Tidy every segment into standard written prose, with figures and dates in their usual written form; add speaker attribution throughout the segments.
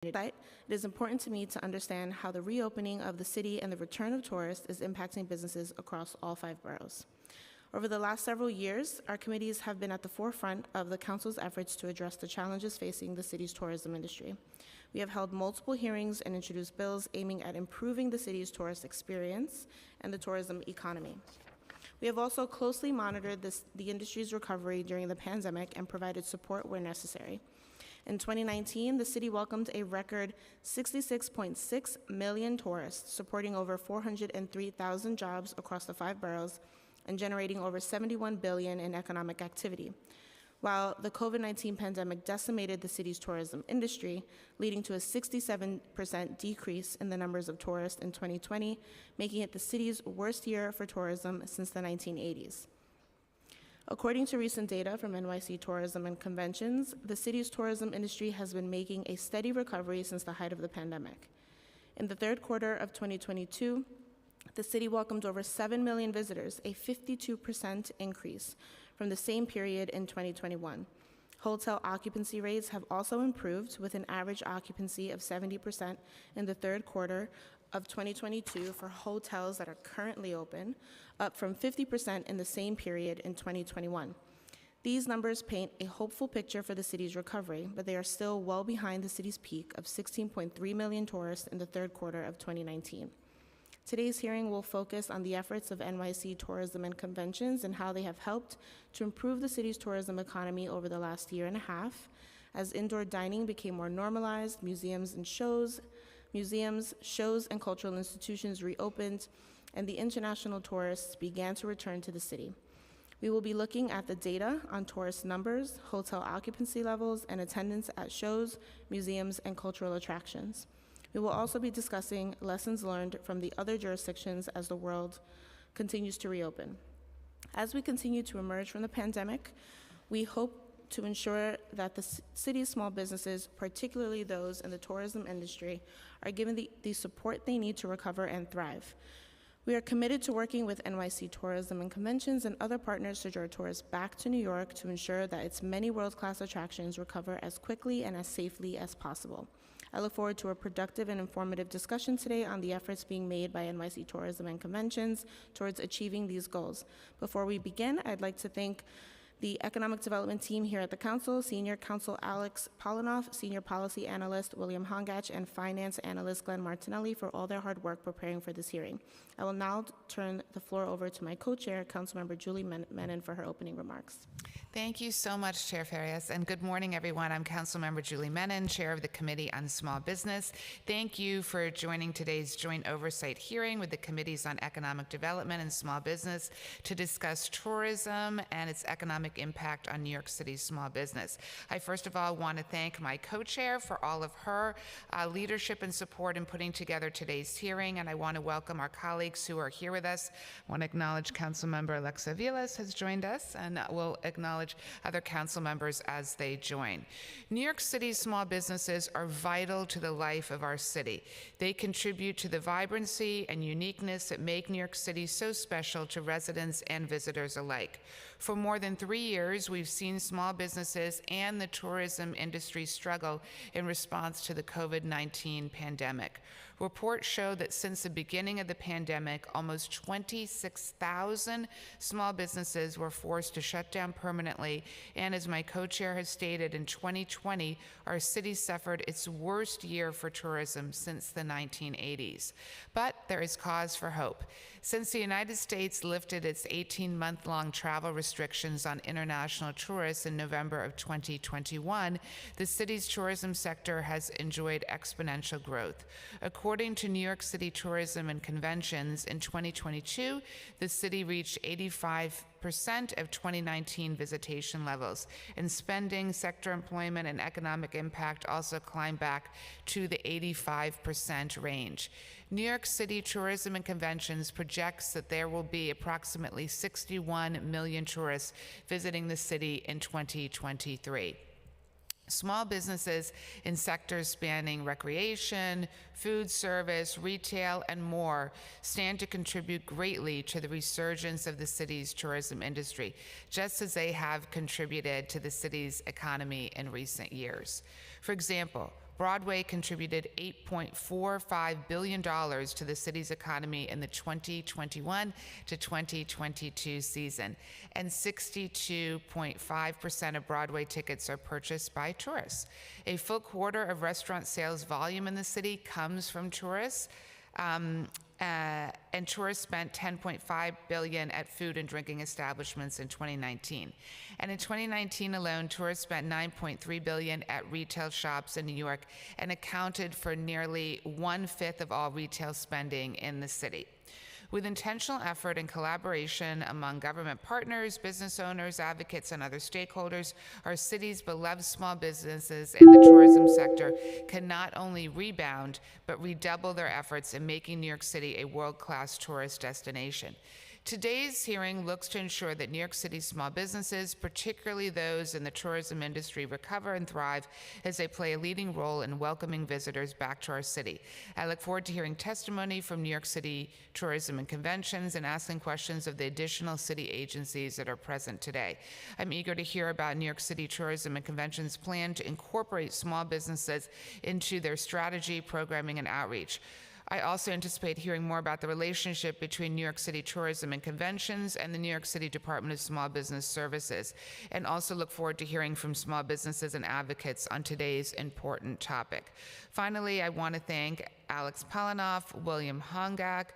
Speaker 1: It is important to me to understand how the reopening of the city and the return of tourists is impacting businesses across all 5 boroughs. Over the last several years, our committees have been at the forefront of the Council's efforts to address the challenges facing the city's tourism industry. We have held multiple hearings and introduced bills aiming at improving the city's tourist experience and the tourism economy. We have also closely monitored the industry's recovery during the pandemic and provided support where necessary. In 2019, the city welcomed a record 66.6 million tourists, supporting over 403,000 jobs across the 5 boroughs and generating over $71 billion in economic activity. While the COVID-19 pandemic decimated the city's tourism industry, leading to a 67% decrease in the numbers of tourists in 2020, making it the city's worst year for tourism since the 1980s. According to recent data from NYC Tourism and Conventions, the city's tourism industry has been making a steady recovery since the height of the pandemic. In the third quarter of 2022, the city welcomed over 7 million visitors, a 52% increase from the same period in 2021. Hotel occupancy rates have also improved, with an average occupancy of 70% in the third quarter of 2022 for hotels that are currently open, up from 50% in the same period in 2021. These numbers paint a hopeful picture for the city's recovery, but they are still well behind the city's peak of 16.3 million tourists in the third quarter of 2019. Today's hearing will focus on the efforts of NYC Tourism and Conventions and how they have helped to improve the city's tourism economy over the last year and a half. As indoor dining became more normalized, museums, shows, and cultural institutions reopened, and the international tourists began to return to the city. We will be looking at the data on tourist numbers, hotel occupancy levels, and attendance at shows, museums, and cultural attractions. We will also be discussing lessons learned from the other jurisdictions as the world continues to reopen. As we continue to emerge from the pandemic, we hope to ensure that the city's small businesses, particularly those in the tourism industry, are given the support they need to recover and thrive. We are committed to working with NYC Tourism and Conventions and other partners to draw tourists back to New York to ensure that its many world-class attractions recover as quickly and as safely as possible. I look forward to a productive and informative discussion today on the efforts being made by NYC Tourism and Conventions towards achieving these goals. Before we begin, I'd like to thank the Economic Development team here at the Council, Senior Counsel Alex Polinoff, Senior Policy Analyst William Hongach, and Finance Analyst Glenn Martinelli for all their hard work preparing for this hearing. I will now turn the floor over to my co-chair, Councilmember Julie Menin, for her opening remarks.
Speaker 2: Thank you so much, Chair Farias, and good morning, everyone. I'm Councilmember Julie Menin, Chair of the Committee on Small Business. Thank you for joining today's joint oversight hearing with the Committees on Economic Development and Small Business to discuss tourism and its economic impact on New York City's small business. I first of all want to thank my co-chair for all of her leadership and support in putting together today's hearing, and I want to welcome our colleagues who are here with us. I want to acknowledge Councilmember Alexa Vilas has joined us, and we'll acknowledge other council members as they join. New York City's small businesses are vital to the life of our city. They contribute to the vibrancy and uniqueness that make New York City so special to residents and visitors alike. For more than 3 years, we've seen small businesses and the tourism industry struggle in response to the COVID-19 pandemic. Reports show that since the beginning of the pandemic, almost 26,000 small businesses were forced to shut down permanently, and as my co-chair has stated, in 2020, our city suffered its worst year for tourism since the 1980s. But there is cause for hope. Since the United States lifted its 18-month-long travel restrictions on international tourists in November of 2021, the city's tourism sector has enjoyed exponential growth. According to New York City Tourism and Conventions, in 2022, the city reached 85% of 2019 visitation levels, and spending, sector employment, and economic impact also climbed back to the 85% range. New York City Tourism and Conventions projects that there will be approximately 61 million tourists visiting the city in 2023. Small businesses in sectors spanning recreation, food service, retail, and more stand to contribute greatly to the resurgence of the city's tourism industry, just as they have contributed to the city's economy in recent years. For example, Broadway contributed $8.45 billion to the city's economy in the 2021 to 2022 season, and 62.5% of Broadway tickets are purchased by tourists. A full quarter of restaurant sales volume in the city comes from tourists. And tourists spent $10.5 billion at food and drinking establishments in 2019. And in 2019 alone, tourists spent $9.3 billion at retail shops in New York and accounted for nearly 1/5 of all retail spending in the city. With intentional effort and collaboration among government partners, business owners, advocates, and other stakeholders, our city's beloved small businesses in the tourism sector can not only rebound, but redouble their efforts in making New York City a world-class tourist destination. Today's hearing looks to ensure that New York City's small businesses, particularly those in the tourism industry, recover and thrive as they play a leading role in welcoming visitors back to our city. I look forward to hearing testimony from New York City Tourism and Conventions and asking questions of the additional city agencies that are present today. I'm eager to hear about New York City Tourism and Conventions' plan to incorporate small businesses into their strategy, programming, and outreach. I also anticipate hearing more about the relationship between New York City Tourism and Conventions and the New York City Department of Small Business Services, and also look forward to hearing from small businesses and advocates on today's important topic. Finally, I want to thank Alex Palinoff, William Hongak,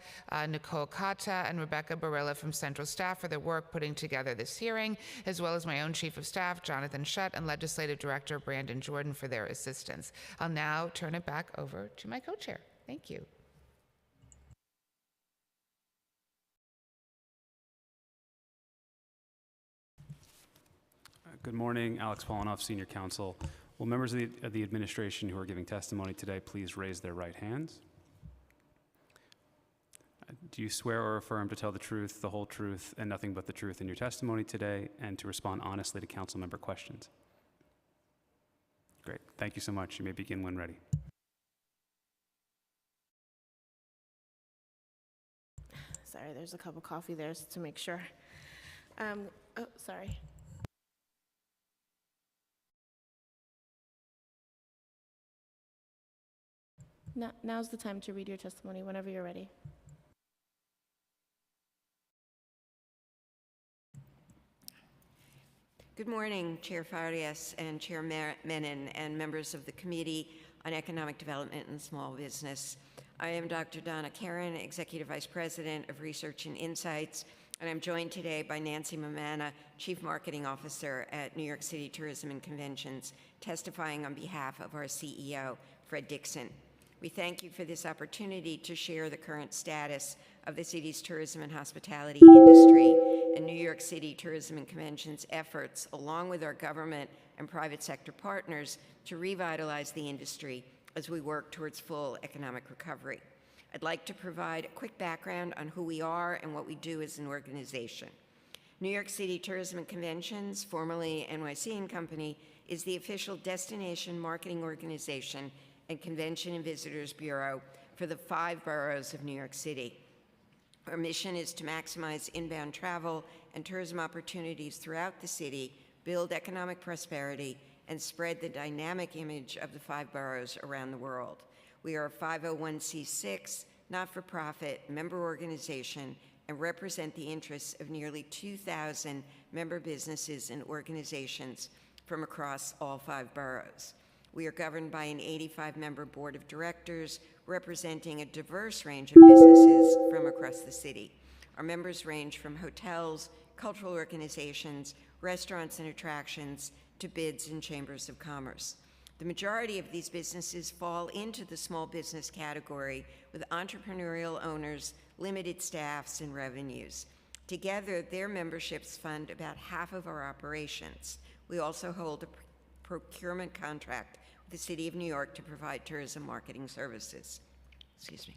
Speaker 2: Nicole Kata, and Rebecca Barilla from Central Staff for their work putting together this hearing, as well as my own Chief of Staff, Jonathan Shutt, and Legislative Director, Brandon Jordan, for their assistance. I'll now turn it back over to my co-chair. Thank you.
Speaker 3: Good morning, Alex Polinoff, Senior Counsel. Will members of the administration who are giving testimony today please raise their right hands? Do you swear or affirm to tell the truth, the whole truth, and nothing but the truth in your testimony today, and to respond honestly to council member questions? Great. Thank you so much. You may begin when ready.
Speaker 1: Sorry, there's a cup of coffee there to make sure. Oh, sorry. Now's the time to read your testimony whenever you're ready.
Speaker 4: Good morning, Chair Farias and Chair Menon and members of the Committee on Economic Development and Small Business. I am Dr. Donna Karen, Executive Vice President of Research and Insights, and I'm joined today by Nancy Mamana, Chief Marketing Officer at New York City Tourism and Conventions, testifying on behalf of our CEO, Fred Dixon. We thank you for this opportunity to share the current status of the city's tourism and hospitality industry and New York City Tourism and Conventions efforts, along with our government and private sector partners, to revitalize the industry as we work towards full economic recovery. I'd like to provide a quick background on who we are and what we do as an organization. New York City Tourism and Conventions, formerly NYC & Company, is the official destination marketing organization and Convention and Visitors Bureau for the 5 boroughs of New York City. Our mission is to maximize inbound travel and tourism opportunities throughout the city, build economic prosperity, and spread the dynamic image of the 5 boroughs around the world. We are a 501c6, not-for-profit member organization and represent the interests of nearly 2,000 member businesses and organizations from across all 5 boroughs. We are governed by an 85-member board of directors representing a diverse range of businesses from across the city. Our members range from hotels, cultural organizations, restaurants and attractions, to bids and chambers of commerce. The majority of these businesses fall into the small business category with entrepreneurial owners, limited staffs, and revenues. Together, their memberships fund about half of our operations. We also hold a procurement contract with the City of New York to provide tourism marketing services. Excuse me.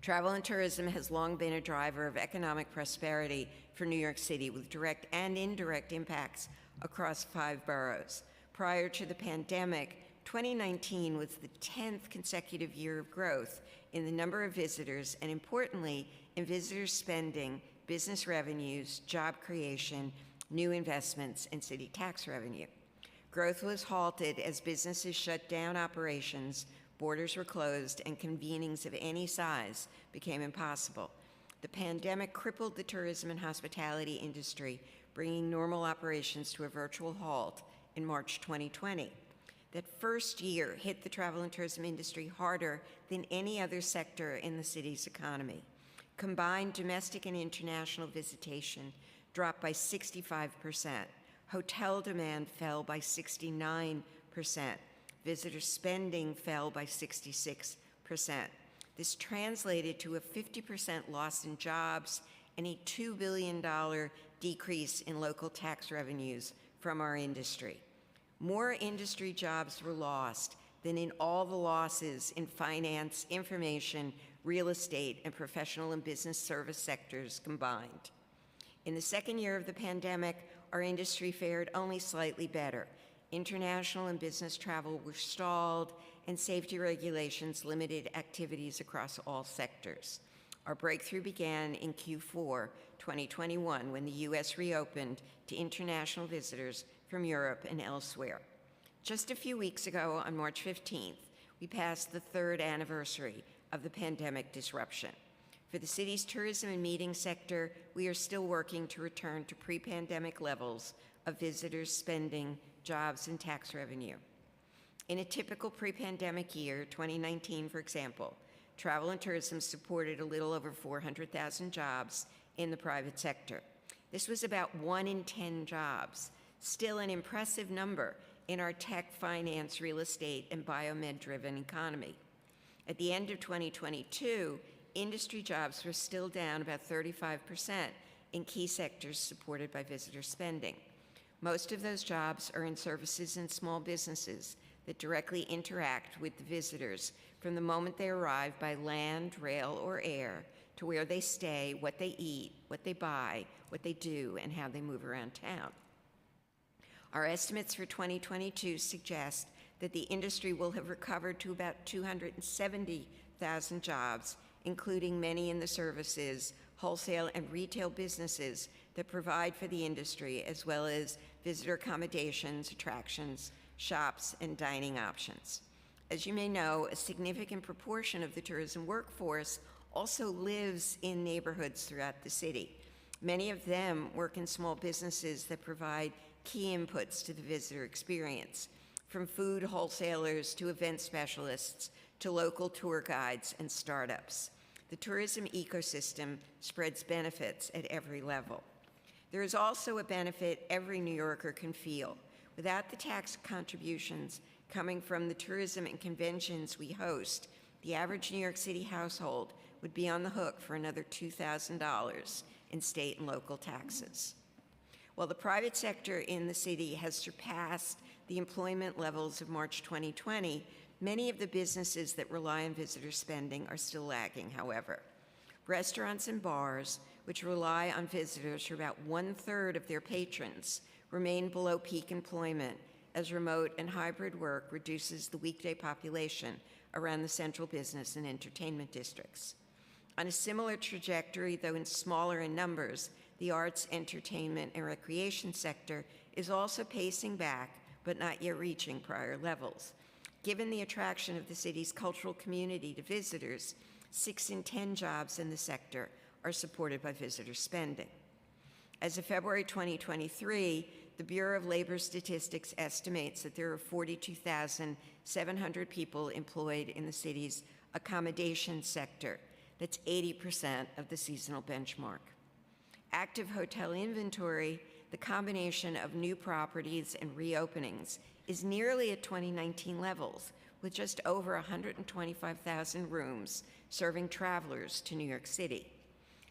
Speaker 4: Travel and tourism has long been a driver of economic prosperity for New York City, with direct and indirect impacts across 5 boroughs. Prior to the pandemic, 2019 was the 10th consecutive year of growth in the number of visitors and, importantly, in visitor spending, business revenues, job creation, new investments, and city tax revenue. growth was halted as businesses shut down operations, borders were closed, and convenings of any size became impossible. The pandemic crippled the tourism and hospitality industry, bringing normal operations to a virtual halt in March 2020. That first year hit the travel and tourism industry harder than any other sector in the city's economy. Combined domestic and international visitation dropped by 65%. Hotel demand fell by 69%. Visitor spending fell by 66%. This translated to a 50% loss in jobs and a $2 billion decrease in local tax revenues from our industry. More industry jobs were lost than in all the losses in finance, information, real estate, and professional and business service sectors combined. In the second year of the pandemic, our industry fared only slightly better. International and business travel were stalled, and safety regulations limited activities across all sectors. Our breakthrough began in Q4 2021 when the U.S. reopened to international visitors from Europe and elsewhere. Just a few weeks ago, on March 15th, we passed the third anniversary of the pandemic disruption. For the city's tourism and meeting sector, we are still working to return to pre-pandemic levels of visitors, spending, jobs, and tax revenue. In a typical pre-pandemic year, 2019, for example, travel and tourism supported a little over 400,000 jobs in the private sector. This was about 1 in 10 jobs, still an impressive number in our tech, finance, real estate, and biomed-driven economy. At the end of 2022, industry jobs were still down about 35% in key sectors supported by visitor spending. Most of those jobs are in services and small businesses that directly interact with the visitors from the moment they arrive by land, rail, or air to where they stay, what they eat, what they buy, what they do, and how they move around town. Our estimates for 2022 suggest that the industry will have recovered to about 270,000 jobs, including many in the services, wholesale, and retail businesses that provide for the industry, as well as visitor accommodations, attractions, shops, and dining options. As you may know, a significant proportion of the tourism workforce also lives in neighborhoods throughout the city. Many of them work in small businesses that provide key inputs to the visitor experience, from food wholesalers to event specialists to local tour guides and startups. The tourism ecosystem spreads benefits at every level. There is also a benefit every New Yorker can feel. Without the tax contributions coming from the tourism and conventions we host, the average New York City household would be on the hook for another $2,000 in state and local taxes. While the private sector in the city has surpassed the employment levels of March 2020, many of the businesses that rely on visitor spending are still lagging, however. Restaurants and bars, which rely on visitors for about 1/3 of their patrons, remain below peak employment as remote and hybrid work reduces the weekday population around the central business and entertainment districts. On a similar trajectory, though in smaller in numbers, the arts, entertainment, and recreation sector is also pacing back, but not yet reaching prior levels. Given the attraction of the city's cultural community to visitors, 6 in 10 jobs in the sector are supported by visitor spending. As of February 2023, the Bureau of Labor Statistics estimates that there are 42,700 people employed in the city's accommodation sector. That's 80% of the seasonal benchmark. Active hotel inventory, the combination of new properties and reopenings, is nearly at 2019 levels, with just over 125,000 rooms serving travelers to New York City.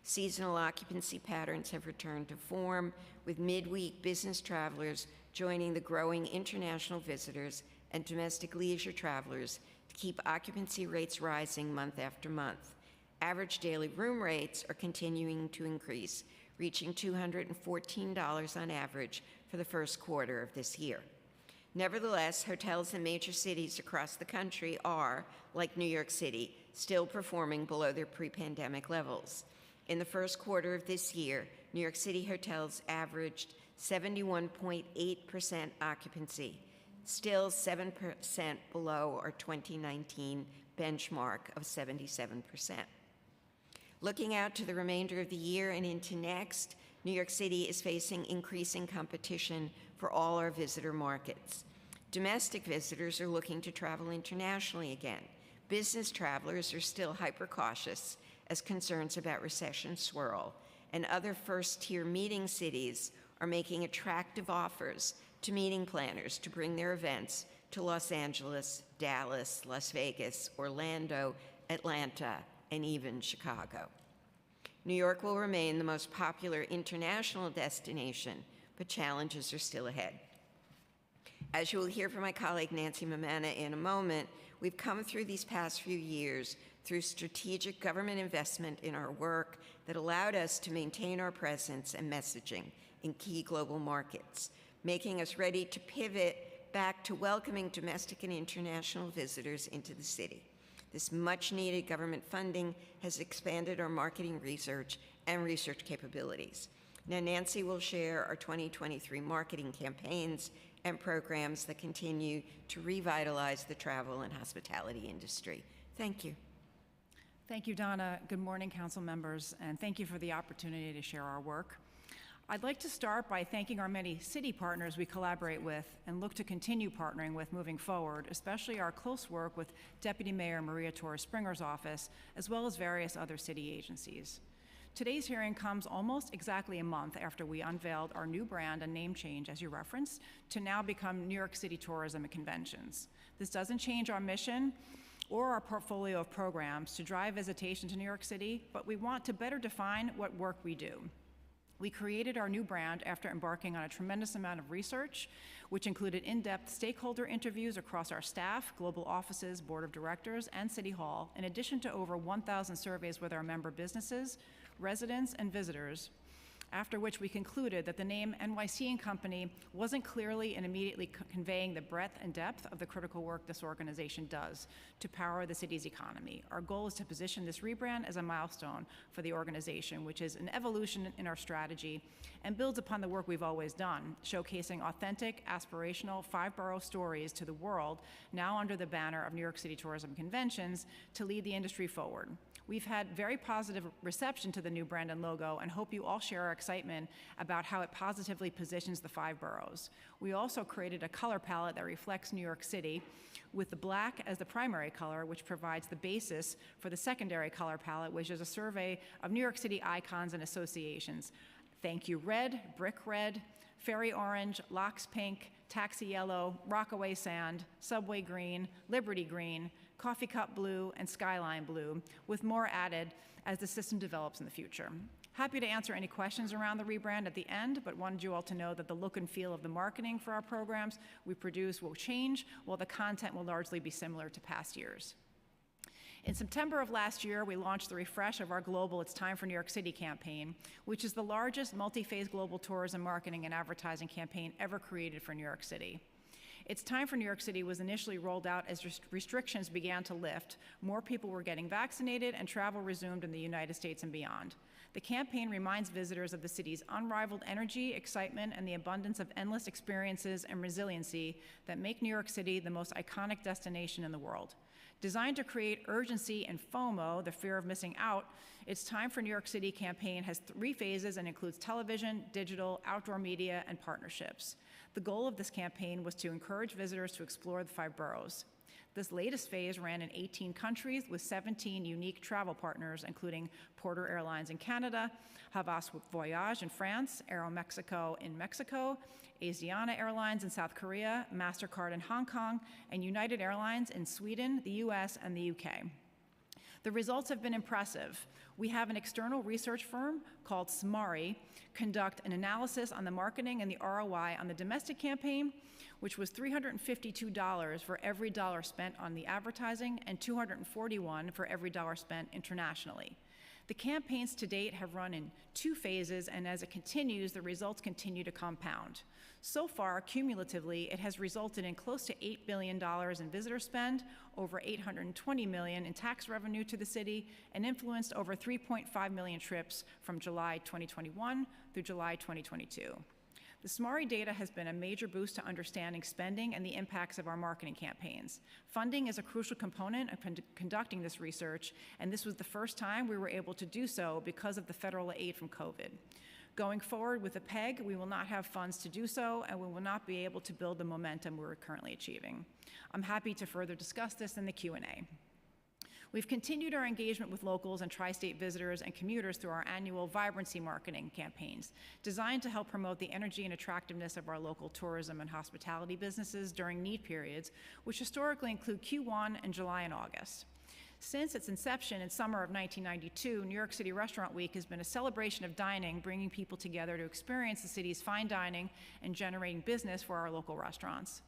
Speaker 4: Seasonal occupancy patterns have returned to form, with midweek business travelers joining the growing international visitors and domestic leisure travelers to keep occupancy rates rising month after month. Average daily room rates are continuing to increase, reaching $214 on average for the first quarter of this year. Nevertheless, hotels in major cities across the country are, like New York City, still performing below their pre-pandemic levels. In the first quarter of this year, New York City hotels averaged 71.8% occupancy, still 7% below our 2019 benchmark of 77%. Looking out to the remainder of the year and into next, New York City is facing increasing competition for all our visitor markets. Domestic visitors are looking to travel internationally again. Business travelers are still hyper-cautious as concerns about recession swirl, and other first-tier meeting cities are making attractive offers to meeting planners to bring their events to Los Angeles, Dallas, Las Vegas, Orlando, Atlanta, and even Chicago. New York will remain the most popular international destination, but challenges are still ahead. As you will hear from my colleague Nancy Mamana in a moment, we've come through these past few years through strategic government investment in our work that allowed us to maintain our presence and messaging in key global markets, making us ready to pivot back to welcoming domestic and international visitors into the city. This much-needed government funding has expanded our marketing research and research capabilities. Now, Nancy will share our 2023 marketing campaigns and programs that continue to revitalize the travel and hospitality industry. Thank you.
Speaker 5: Thank you, Donna. Good morning, council members, and thank you for the opportunity to share our work. I'd like to start by thanking our many city partners we collaborate with and look to continue partnering with moving forward, especially our close work with Deputy Mayor Maria Torres Springer's office, as well as various other city agencies. Today's hearing comes almost exactly a month after we unveiled our new brand and name change, as you referenced, to now become New York City Tourism and Conventions. This doesn't change our mission or our portfolio of programs to drive visitation to New York City, but we want to better define what work we do. We created our new brand after embarking on a tremendous amount of research, which included in-depth stakeholder interviews across our staff, global offices, board of directors, and City Hall, in addition to over 1,000 surveys with our member businesses, residents, and visitors, after which we concluded that the name NYC & Company wasn't clearly and immediately conveying the breadth and depth of the critical work this organization does to power the city's economy. Our goal is to position this rebrand as a milestone for the organization, which is an evolution in our strategy and builds upon the work we've always done, showcasing authentic, aspirational, five-borough stories to the world, now under the banner of New York City Tourism Conventions, to lead the industry forward. We've had very positive reception to the new brand and logo and hope you all share our excitement about how it positively positions the five boroughs. We also created a color palette that reflects New York City, with the black as the primary color, which provides the basis for the secondary color palette, which is a survey of New York City icons and associations. Thank You Red, Brick Red, Fairy Orange, Locks Pink, Taxi Yellow, Rockaway Sand, Subway Green, Liberty Green, Coffee Cup Blue, and Skyline Blue, with more added as the system develops in the future. Happy to answer any questions around the rebrand at the end, but wanted you all to know that the look and feel of the marketing for our programs we produce will change, while the content will largely be similar to past years. In September of last year, we launched the refresh of our global It's Time for New York City campaign, which is the largest multi-phase global tourism marketing and advertising campaign ever created for New York City. It's Time for New York City was initially rolled out as restrictions began to lift, more people were getting vaccinated, and travel resumed in the United States and beyond. The campaign reminds visitors of the city's unrivaled energy, excitement, and the abundance of endless experiences and resiliency that make New York City the most iconic destination in the world. Designed to create urgency and FOMO, the fear of missing out, It's Time for New York City campaign has 3 phases and includes television, digital, outdoor media, and partnerships. The goal of this campaign was to encourage visitors to explore the 5 boroughs. This latest phase ran in 18 countries with 17 unique travel partners, including Porter Airlines in Canada, Havas Voyage in France, Aeromexico in Mexico, Asiana Airlines in South Korea, MasterCard in Hong Kong, and United Airlines in Sweden, the US, and the UK. The results have been impressive. We have an external research firm called Smari conduct an analysis on the marketing and the ROI on the domestic campaign, which was $352 for every dollar spent on the advertising and $241 for every dollar spent internationally. The campaigns to date have run in 2 phases, and as it continues, the results continue to compound. So far, cumulatively, it has resulted in close to $8 billion in visitor spend, over $820 million in tax revenue to the city, and influenced over 3.5 million trips from July 2021 through July 2022. The SMARI data has been a major boost to understanding spending and the impacts of our marketing campaigns. Funding is a crucial component of conducting this research, and this was the first time we were able to do so because of the federal aid from COVID. Going forward with the PEG, we will not have funds to do so, and we will not be able to build the momentum we're currently achieving. I'm happy to further discuss this in the Q&A. We've continued our engagement with locals and tri-state visitors and commuters through our annual vibrancy marketing campaigns, designed to help promote the energy and attractiveness of our local tourism and hospitality businesses during need periods, which historically include Q1 and July and August. Since its inception in summer of 1992, New York City Restaurant Week has been a celebration of dining, bringing people together to experience the city's fine dining and generating business for our local restaurants.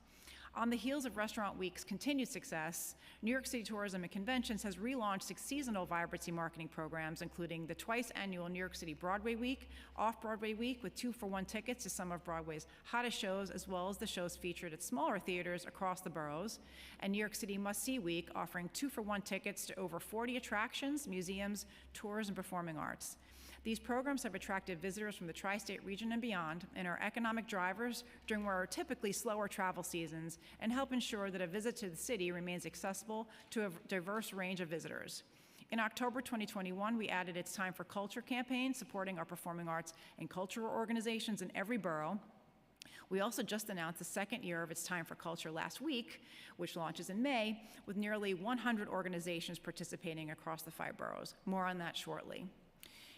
Speaker 5: On the heels of Restaurant Week's continued success, New York City Tourism and Conventions has relaunched 6 seasonal vibrancy marketing programs, including the twice-annual New York City Broadway Week, Off-Broadway Week with 2-for-1 tickets to some of Broadway's hottest shows, as well as the shows featured at smaller theaters across the boroughs, and New York City Must-See Week, offering 2-for-1 tickets to over 40 attractions, museums, tours, and performing arts. These programs have attracted visitors from the tri-state region and beyond, and are economic drivers during what are typically slower travel seasons, and help ensure that a visit to the city remains accessible to a diverse range of visitors. In October 2021, we added its Time for Culture campaign, supporting our performing arts and cultural organizations in every borough. We also just announced the second year of its Time for Culture last week, which launches in May, with nearly 100 organizations participating across the 5 boroughs. More on that shortly.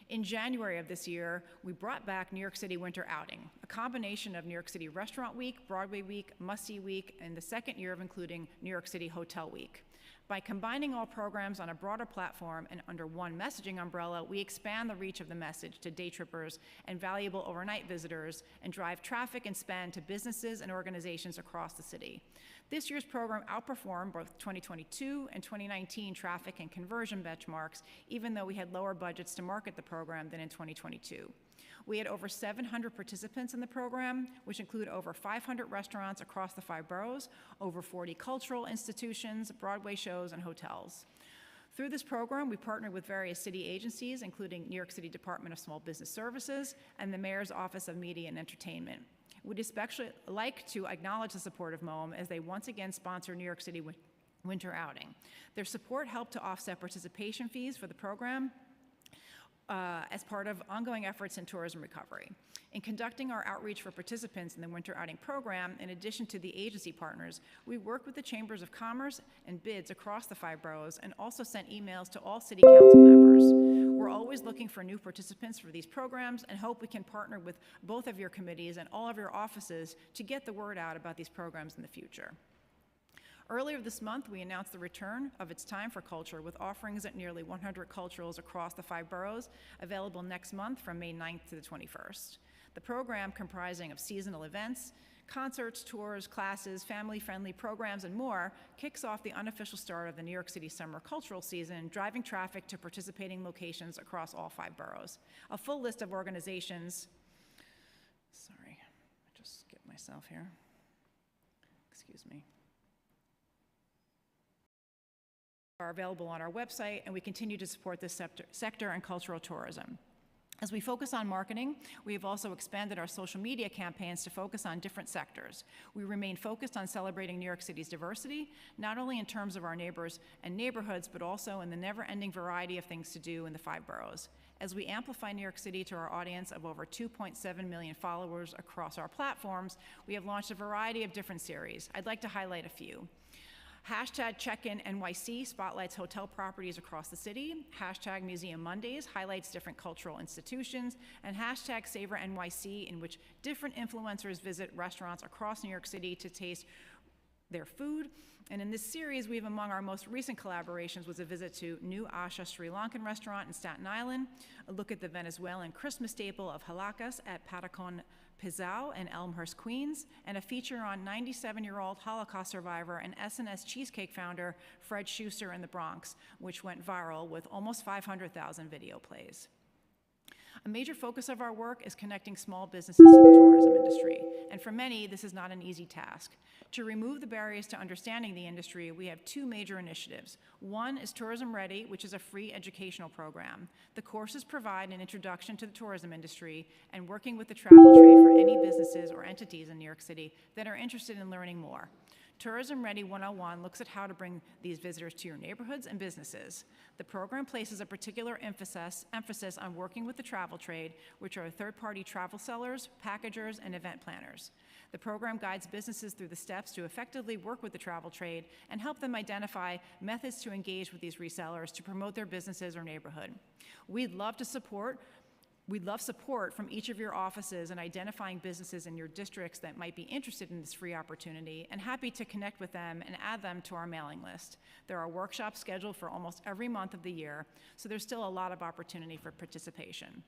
Speaker 5: In January of this year, we brought back New York City Winter Outing, a combination of New York City Restaurant Week, Broadway Week, Must-See Week, and the second year of including New York City Hotel Week. By combining all programs on a broader platform and under one messaging umbrella, we expand the reach of the message to day trippers and valuable overnight visitors, and drive traffic and spend to businesses and organizations across the city. This year's program outperformed both 2022 and 2019 traffic and conversion benchmarks, even though we had lower budgets to market the program than in 2022. We had over 700 participants in the program, which include over 500 restaurants across the 5 boroughs, over 40 cultural institutions, Broadway shows, and hotels. Through this program, we partnered with various city agencies, including New York City Department of Small Business Services and the Mayor's Office of Media and Entertainment. We'd especially like to acknowledge the support of MOEM as they once again sponsor New York City Winter Outing. Their support helped to offset participation fees for the program as part of ongoing efforts in tourism recovery. In conducting our outreach for participants in the Winter Outing program, in addition to the agency partners, we worked with the Chambers of Commerce and BIDS across the 5 boroughs, and also sent emails to all City Council members. We're always looking for new participants for these programs, and hope we can partner with both of your committees and all of your offices to get the word out about these programs in the future. Earlier this month, we announced the return of its Time for Culture, with offerings at nearly 100 culturals across the 5 boroughs, available next month from May 9th to the 21st. The program, comprising of seasonal events, concerts, tours, classes, family-friendly programs, and more, kicks off the unofficial start of the New York City summer cultural season, driving traffic to participating locations across all 5 boroughs. A full list of organizations, sorry, I just skipped myself here, excuse me, are available on our website, and we continue to support this sector and cultural tourism. As we focus on marketing, we have also expanded our social media campaigns to focus on different sectors. We remain focused on celebrating New York City's diversity, not only in terms of our neighbors and neighborhoods, but also in the never-ending variety of things to do in the 5 boroughs. As we amplify New York City to our audience of over 2.7 million followers across our platforms, we have launched a variety of different series. I'd like to highlight a few. Hashtag Check-in NYC spotlights hotel properties across the city. Hashtag Museum Mondays highlights different cultural institutions. And hashtag Savor NYC, in which different influencers visit restaurants across New York City to taste their food. And in this series, we have among our most recent collaborations was a visit to New Asha Sri Lankan restaurant in Staten Island, a look at the Venezuelan Christmas staple of halakas at Patacon Pizao in Elmhurst, Queens, and a feature on 97-year-old Holocaust survivor and SNS Cheesecake founder Fred Schuster in the Bronx, which went viral with almost 500,000 video plays. A major focus of our work is connecting small businesses to the tourism industry, and for many, this is not an easy task. To remove the barriers to understanding the industry, we have two major initiatives. One is Tourism Ready, which is a free educational program. The courses provide an introduction to the tourism industry and working with the travel trade for any businesses or entities in New York City that are interested in learning more. Tourism Ready 101 looks at how to bring these visitors to your neighborhoods and businesses. The program places a particular emphasis on working with the travel trade, which are third-party travel sellers, packagers, and event planners. The program guides businesses through the steps to effectively work with the travel trade and help them identify methods to engage with these resellers to promote their businesses or neighborhood. We'd love support from each of your offices in identifying businesses in your districts that might be interested in this free opportunity, and happy to connect with them and add them to our mailing list. There are workshops scheduled for almost every month of the year, so there's still a lot of opportunity for participation.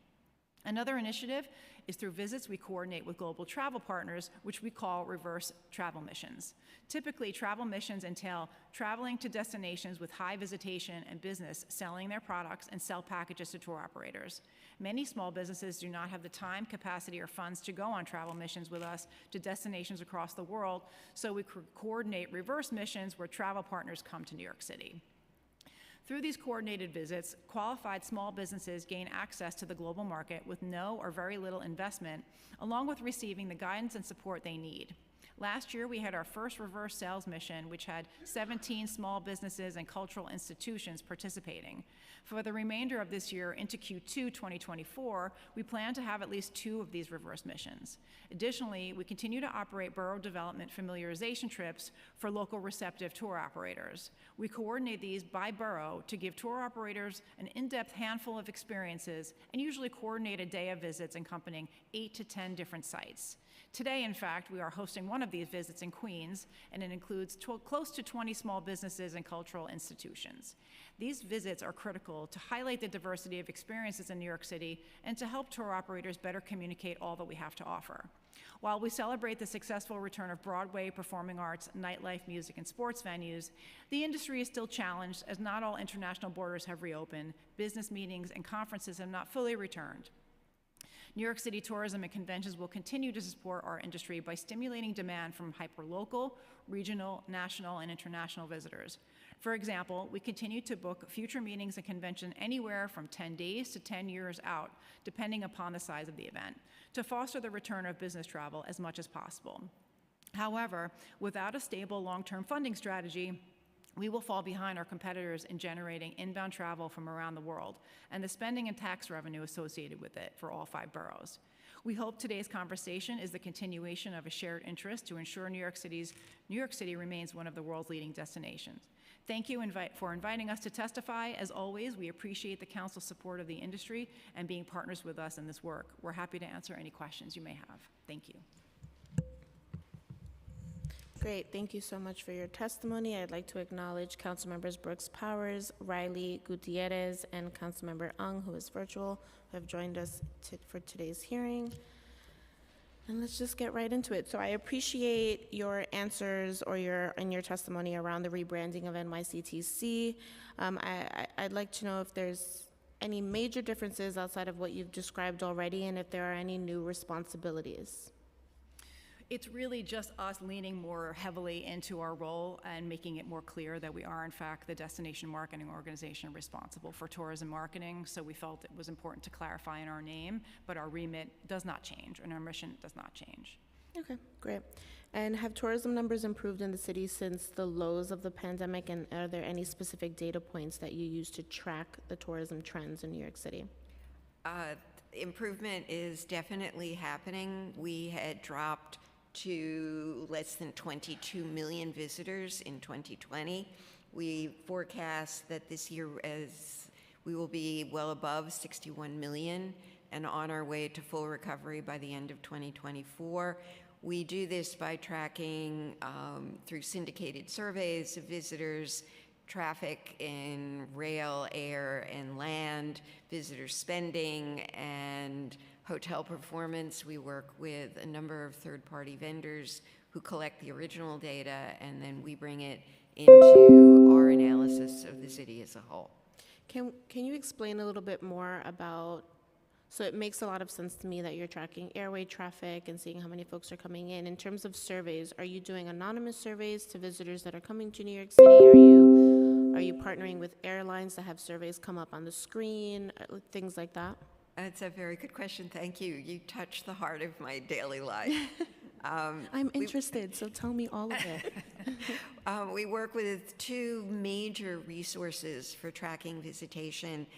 Speaker 5: Another initiative is through visits we coordinate with global travel partners, which we call reverse travel missions. Typically, travel missions entail traveling to destinations with high visitation and business selling their products and sell packages to tour operators. Many small businesses do not have the time, capacity, or funds to go on travel missions with us to destinations across the world, so we coordinate reverse missions where travel partners come to New York City. Through these coordinated visits, qualified small businesses gain access to the global market with no or very little investment, along with receiving the guidance and support they need. Last year, we had our first reverse sales mission, which had 17 small businesses and cultural institutions participating. For the remainder of this year into Q2 2024, we plan to have at least 2 of these reverse missions. Additionally, we continue to operate borough development familiarization trips for local receptive tour operators. We coordinate these by borough to give tour operators an in-depth handful of experiences and usually coordinate a day of visits encompassing 8 to 10 different sites. Today, in fact, we are hosting one of these visits in Queens, and it includes close to 20 small businesses and cultural institutions. These visits are critical to highlight the diversity of experiences in New York City and to help tour operators better communicate all that we have to offer. While we celebrate the successful return of Broadway, performing arts, nightlife, music, and sports venues, the industry is still challenged as not all international borders have reopened, business meetings and conferences have not fully returned. New York City tourism and conventions will continue to support our industry by stimulating demand from hyperlocal, regional, national, and international visitors. For example, we continue to book future meetings and convention anywhere from 10 days to 10 years out, depending upon the size of the event, to foster the return of business travel as much as possible. However, without a stable long-term funding strategy, we will fall behind our competitors in generating inbound travel from around the world and the spending and tax revenue associated with it for all 5 boroughs. We hope today's conversation is the continuation of a shared interest to ensure New York City remains one of the world's leading destinations. Thank you for inviting us to testify. As always, we appreciate the council's support of the industry and being partners with us in this work. We're happy to answer any questions you may have. Thank you.
Speaker 1: Great, thank you so much for your testimony. I'd like to acknowledge Council Members Brooks Powers, Riley Gutierrez, and Councilmember Ung, who is virtual, who have joined us for today's hearing. And let's just get right into it. So I appreciate your answers or your testimony around the rebranding of NYCTC. I'd like to know if there's any major differences outside of what you've described already, and if there are any new responsibilities.
Speaker 5: It's really just us leaning more heavily into our role and making it more clear that we are, in fact, the destination marketing organization responsible for tourism marketing. So we felt it was important to clarify in our name, but our remit does not change, and our mission does not change.
Speaker 1: Okay, great. And have tourism numbers improved in the city since the lows of the pandemic? And are there any specific data points that you use to track the tourism trends in New York City?
Speaker 4: Improvement is definitely happening. We had dropped to less than 22 million visitors in 2020. We forecast that this year we will be well above 61 million and on our way to full recovery by the end of 2024. We do this by tracking through syndicated surveys of visitors, traffic in rail, air, and land, visitor spending, and hotel performance. We work with a number of third-party vendors who collect the original data, and then we bring it into our analysis of the city as a whole.
Speaker 1: Can you explain a little bit more about So it makes a lot of sense to me that you're tracking airway traffic and seeing how many folks are coming in. In terms of surveys, are you doing anonymous surveys to visitors that are coming to New York City? Are you partnering with airlines that have surveys come up on the screen, things like that?
Speaker 4: That's a very good question. Thank you. You touched the heart of my daily life.
Speaker 1: I'm interested, so tell me all of it.
Speaker 4: We work with two major resources for tracking visitation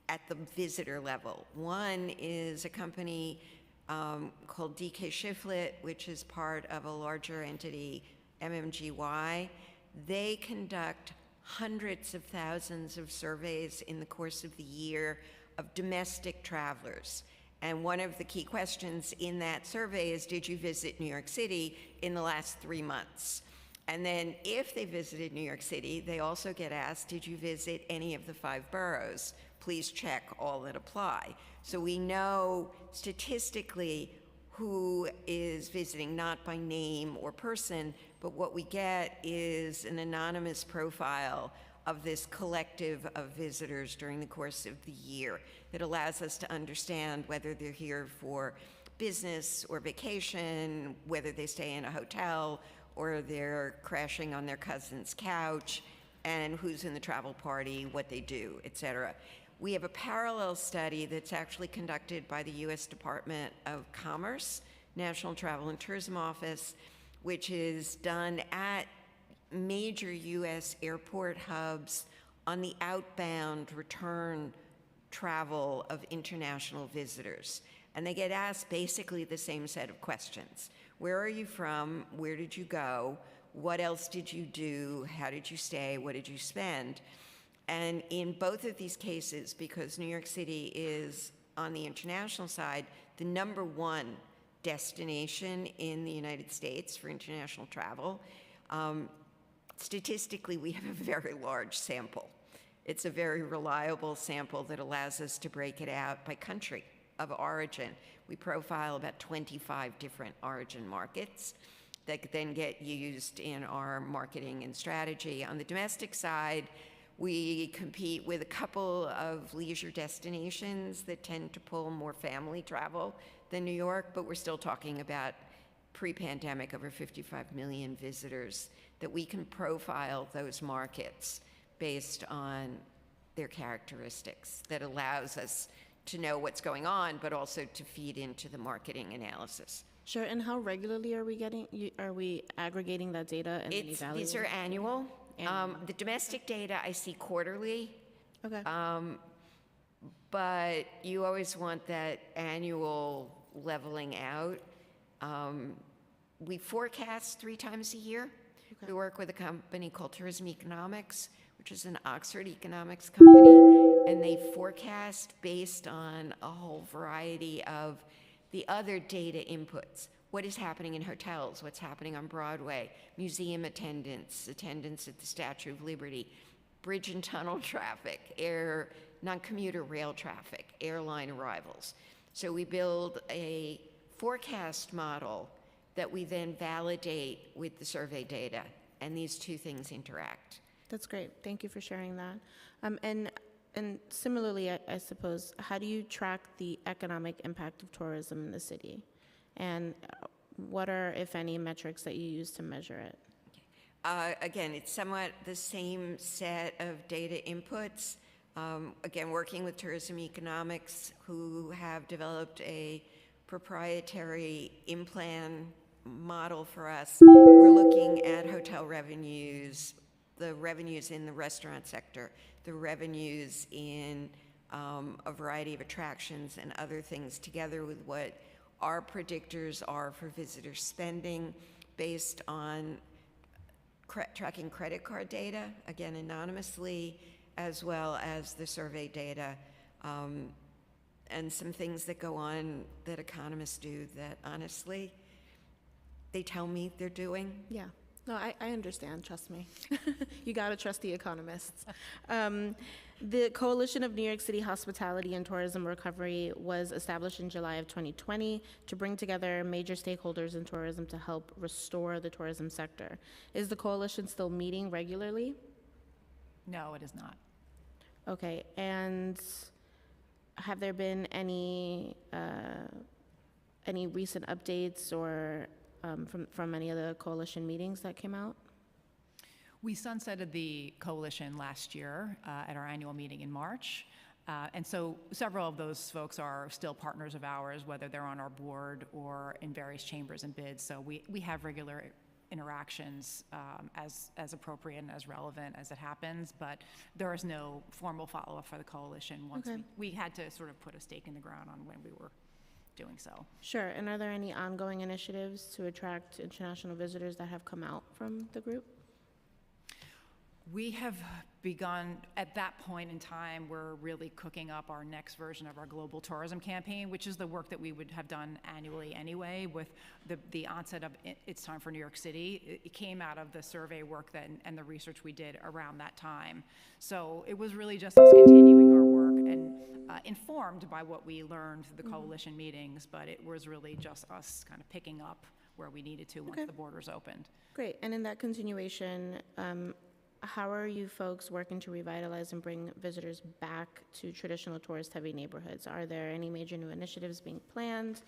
Speaker 4: at the visitor level. One is a company called DK Shiflet, which is part of a larger entity, MMGY. They conduct hundreds of thousands of surveys in the course of the year of domestic travelers. And one of the key questions in that survey is, did you visit New York City in the last 3 months? And then if they visited New York City, they also get asked, did you visit any of the 5 boroughs? Please check all that apply. So we know statistically who is visiting, not by name or person, but what we get is an anonymous profile of this collective of visitors during the course of the year that allows us to understand whether they're here for business or vacation, whether they stay in a hotel or they're crashing on their cousin's couch, and who's in the travel party, what they do, et cetera. We have a parallel study that's actually conducted by the U.S. Department of Commerce, National Travel and Tourism Office, which is done at major U.S. airport hubs on the outbound return travel of international visitors. And they get asked basically the same set of questions. Where are you from? Where did you go? What else did you do? How did you stay? What did you spend? And in both of these cases, because New York City is, on the international side, the #1 destination in the United States for international travel, statistically, we have a very large sample. It's a very reliable sample that allows us to break it out by country of origin. We profile about 25 different origin markets that then get used in our marketing and strategy. On the domestic side, we compete with a couple of leisure destinations that tend to pull more family travel than New York, but we're still talking about pre-pandemic over 55 million visitors, that we can profile those markets based on their characteristics that allows us to know what's going on, but also to feed into the marketing analysis.
Speaker 1: Sure, and how regularly are we aggregating that data and then evaluating?
Speaker 4: These are annual. The domestic data I see quarterly.
Speaker 1: Okay.
Speaker 4: But you always want that annual leveling out. We forecast 3 times a year. Okay. We work with a company called Tourism Economics, which is an Oxford economics company, and they forecast based on a whole variety of the other data inputs. What is happening in hotels? What's happening on Broadway? Museum attendance at the Statue of Liberty, bridge and tunnel traffic, non-commuter rail traffic, airline arrivals. So we build a forecast model that we then validate with the survey data, and these two things interact.
Speaker 1: That's great. Thank you for sharing that. And similarly, I suppose, how do you track the economic impact of tourism in the city? And what are, if any, metrics that you use to measure it?
Speaker 4: Again, it's somewhat the same set of data inputs. Again, working with Tourism Economics, who have developed a proprietary in-plan model for us. We're looking at hotel revenues, the revenues in the restaurant sector, the revenues in a variety of attractions and other things, together with what our predictors are for visitor spending based on tracking credit card data, again, anonymously, as well as the survey data, and some things that go on that economists do that, honestly, they tell me they're doing.
Speaker 1: Yeah. No, I understand, trust me. You gotta trust the economists. The Coalition of New York City Hospitality and Tourism Recovery was established in July of 2020 to bring together major stakeholders in tourism to help restore the tourism sector. Is the coalition still meeting regularly?
Speaker 5: No, it is not.
Speaker 1: Okay, and have there been any recent updates or from any of the coalition meetings that came out?
Speaker 5: We sunsetted the coalition last year at our annual meeting in March. And so several of those folks are still partners of ours, whether they're on our board or in various chambers and bids. So we have regular interactions as appropriate and as relevant as it happens, but there is no formal follow-up for the coalition once we had to sort of put a stake in the ground on when we were doing so.
Speaker 1: Sure, and are there any ongoing initiatives to attract international visitors that have come out from the group?
Speaker 5: We have begun, at that point in time, we're really cooking up our next version of our global tourism campaign, which is the work that we would have done annually anyway. With the onset of It's Time for New York City, it came out of the survey work and the research we did around that time. So it was really just us continuing our work and informed by what we learned through the coalition meetings, but it was really just us kind of picking up where we needed to once the borders opened.
Speaker 1: Great, and in that continuation, how are you folks working to revitalize and bring visitors back to traditional tourist-heavy neighborhoods? Are there any major new initiatives being planned?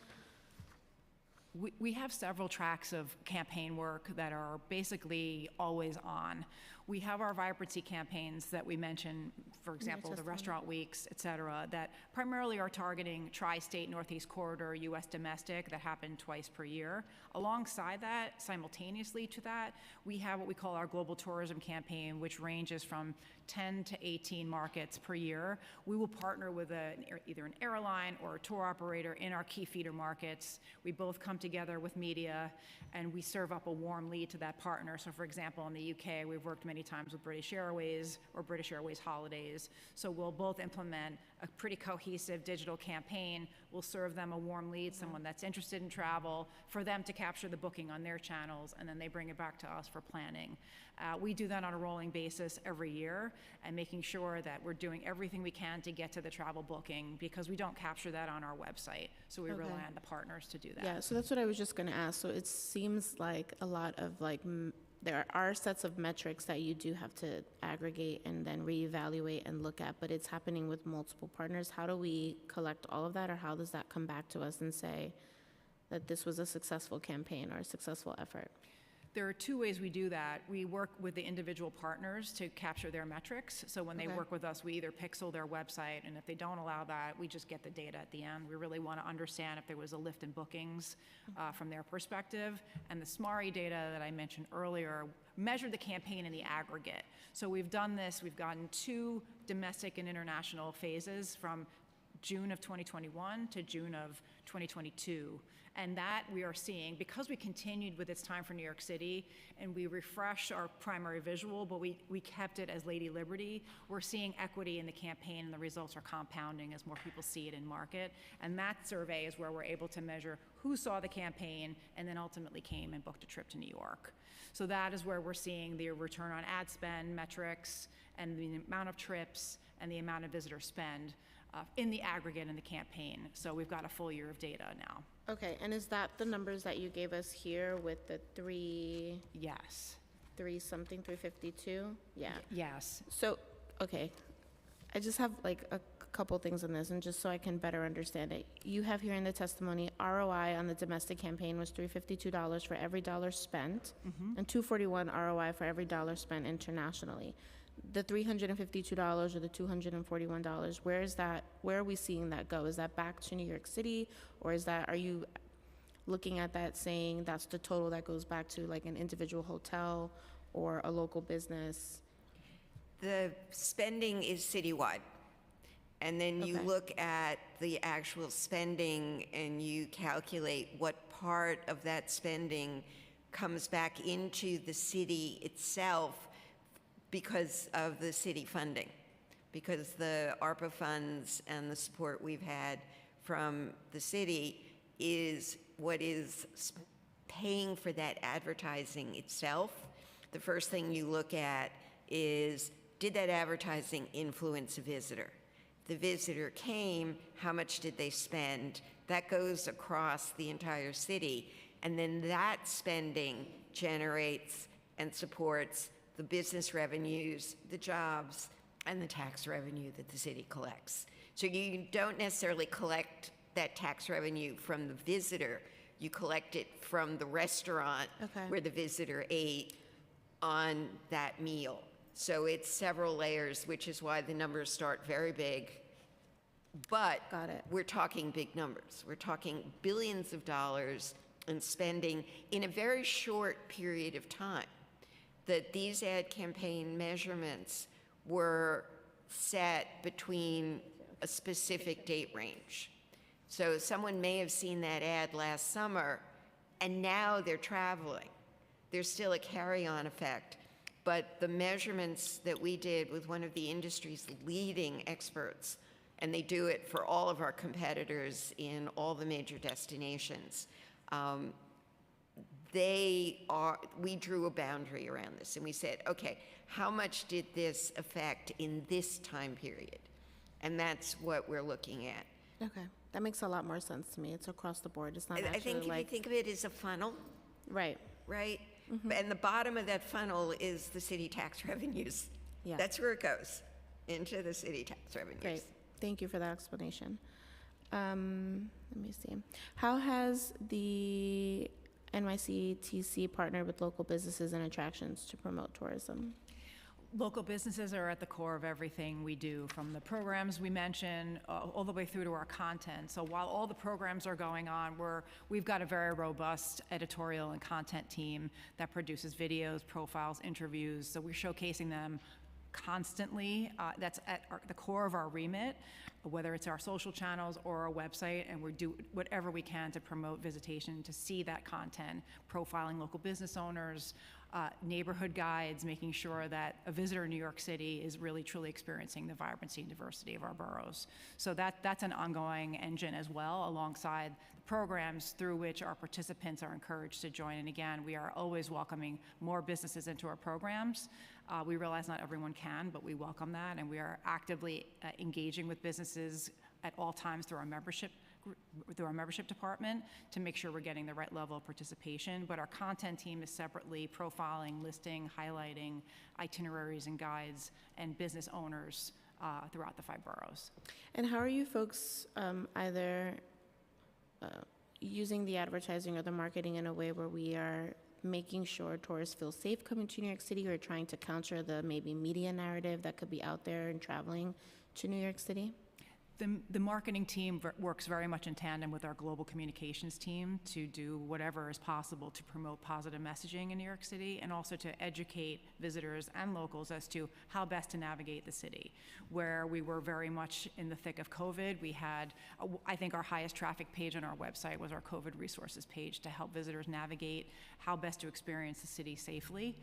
Speaker 5: We have several tracks of campaign work that are basically always on. We have our vibrancy campaigns that we mentioned, for example, the restaurant weeks, et cetera, that primarily are targeting tri-state Northeast Corridor U.S. domestic that happen twice per year. Alongside that, simultaneously to that, we have what we call our global tourism campaign, which ranges from 10 to 18 markets per year. We will partner with either an airline or a tour operator in our key feeder markets. We both come together with media, and we serve up a warm lead to that partner. So for example, in the UK, we've worked many times with British Airways or British Airways Holidays. So we'll both implement a pretty cohesive digital campaign. We'll serve them a warm lead, someone that's interested in travel, for them to capture the booking on their channels, and then they bring it back to us for planning. We do that on a rolling basis every year, and making sure that we're doing everything we can to get to the travel booking, because we don't capture that on our website. So we rely on the partners to do that.
Speaker 1: Yeah, so that's what I was just going to ask. So it seems like a lot of there are sets of metrics that you do have to aggregate and then reevaluate and look at, but it's happening with multiple partners. How do we collect all of that, or how does that come back to us and say that this was a successful campaign or a successful effort?
Speaker 5: There are two ways we do that. We work with the individual partners to capture their metrics. So when they work with us, we either pixel their website, and if they don't allow that, we just get the data at the end. We really want to understand if there was a lift in bookings from their perspective. And the SMARI data that I mentioned earlier measured the campaign in the aggregate. So we've done this. We've gotten 2 domestic and international phases from June of 2021 to June of 2022. And that we are seeing, because we continued with It's Time for New York City, and we refreshed our primary visual, but we kept it as Lady Liberty, we're seeing equity in the campaign, and the results are compounding as more people see it in market. And that survey is where we're able to measure who saw the campaign and then ultimately came and booked a trip to New York. So that is where we're seeing the return on ad spend metrics and the amount of trips and the amount of visitor spend in the aggregate in the campaign. So we've got a full year of data now.
Speaker 1: Okay, and is that the numbers that you gave us here with the
Speaker 5: Yes.
Speaker 1: 352? Yeah.
Speaker 5: Yes.
Speaker 1: So, okay, I just have a couple things on this, and just so I can better understand it. You have here in the testimony, ROI on the domestic campaign was $352 for every dollar spent, and $241 ROI for every dollar spent internationally. The $352 or the $241, where are we seeing that go? Is that back to New York City, or are you looking at that saying that's the total that goes back to an individual hotel or a local business?
Speaker 4: The spending is citywide. And then you look at the actual spending and you calculate what part of that spending comes back into the city itself because of the city funding, because the ARPA funds and the support we've had from the city is what is paying for that advertising itself. The first thing you look at is, did that advertising influence a visitor? The visitor came, how much did they spend? That goes across the entire city, and then that spending generates and supports the business revenues, the jobs, and the tax revenue that the city collects. So you don't necessarily collect that tax revenue from the visitor, you collect it from the restaurant where the visitor ate on that meal. So it's several layers, which is why the numbers start very big. But we're talking big numbers. We're talking billions of dollars in spending in a very short period of time. That these ad campaign measurements were set between a specific date range. So someone may have seen that ad last summer, and now they're traveling. There's still a carry-on effect, but the measurements that we did with one of the industry's leading experts, and they do it for all of our competitors in all the major destinations, we drew a boundary around this, and we said, okay, how much did this affect in this time period? And that's what we're looking at.
Speaker 1: Okay, that makes a lot more sense to me. It's across the board. It's not actually
Speaker 4: I think if you think of it as a funnel,
Speaker 1: right?
Speaker 4: And the bottom of that funnel is the city tax revenues.
Speaker 1: Yeah.
Speaker 4: That's where it goes, into the city tax revenues.
Speaker 1: Great. Thank you for that explanation. Let me see. How has the NYCTC partnered with local businesses and attractions to promote tourism?
Speaker 5: Local businesses are at the core of everything we do, from the programs we mentioned all the way through to our content. So while all the programs are going on, we've got a very robust editorial and content team that produces videos, profiles, interviews. So we're showcasing them constantly. That's at the core of our remit, whether it's our social channels or our website, and we do whatever we can to promote visitation, to see that content, profiling local business owners, neighborhood guides, making sure that a visitor in New York City is really truly experiencing the vibrancy and diversity of our boroughs. So that's an ongoing engine as well, alongside the programs through which our participants are encouraged to join. And again, we are always welcoming more businesses into our programs. We realize not everyone can, but we welcome that, and we are actively engaging with businesses at all times through our membership department to make sure we're getting the right level of participation. But our content team is separately profiling, listing, highlighting itineraries and guides and business owners throughout the 5 boroughs.
Speaker 1: And how are you folks either using the advertising or the marketing in a way where we are making sure tourists feel safe coming to New York City, or trying to counter the maybe media narrative that could be out there and traveling to New York City?
Speaker 5: The marketing team works very much in tandem with our global communications team to do whatever is possible to promote positive messaging in New York City, and also to educate visitors and locals as to how best to navigate the city. Where we were very much in the thick of COVID, we had, I think our highest traffic page on our website was our COVID resources page to help visitors navigate how best to experience the city safely.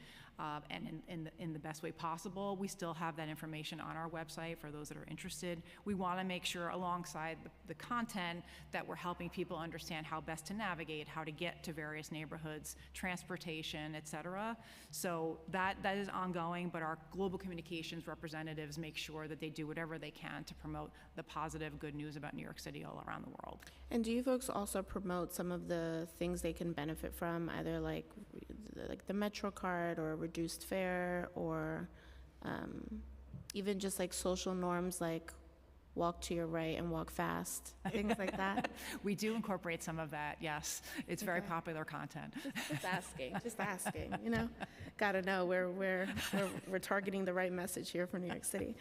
Speaker 5: And in the best way possible. We still have that information on our website for those that are interested. We want to make sure, alongside the content, that we're helping people understand how best to navigate, how to get to various neighborhoods, transportation, et cetera. So that is ongoing, but our global communications representatives make sure that they do whatever they can to promote the positive, good news about New York City all around the world.
Speaker 1: And do you folks also promote some of the things they can benefit from, either like the Metro card or reduced fare, or even just like social norms like walk to your right and walk fast, things like that?
Speaker 5: We do incorporate some of that, yes. It's very popular content.
Speaker 1: Just asking, you know? Gotta know we're targeting the right message here for New York City.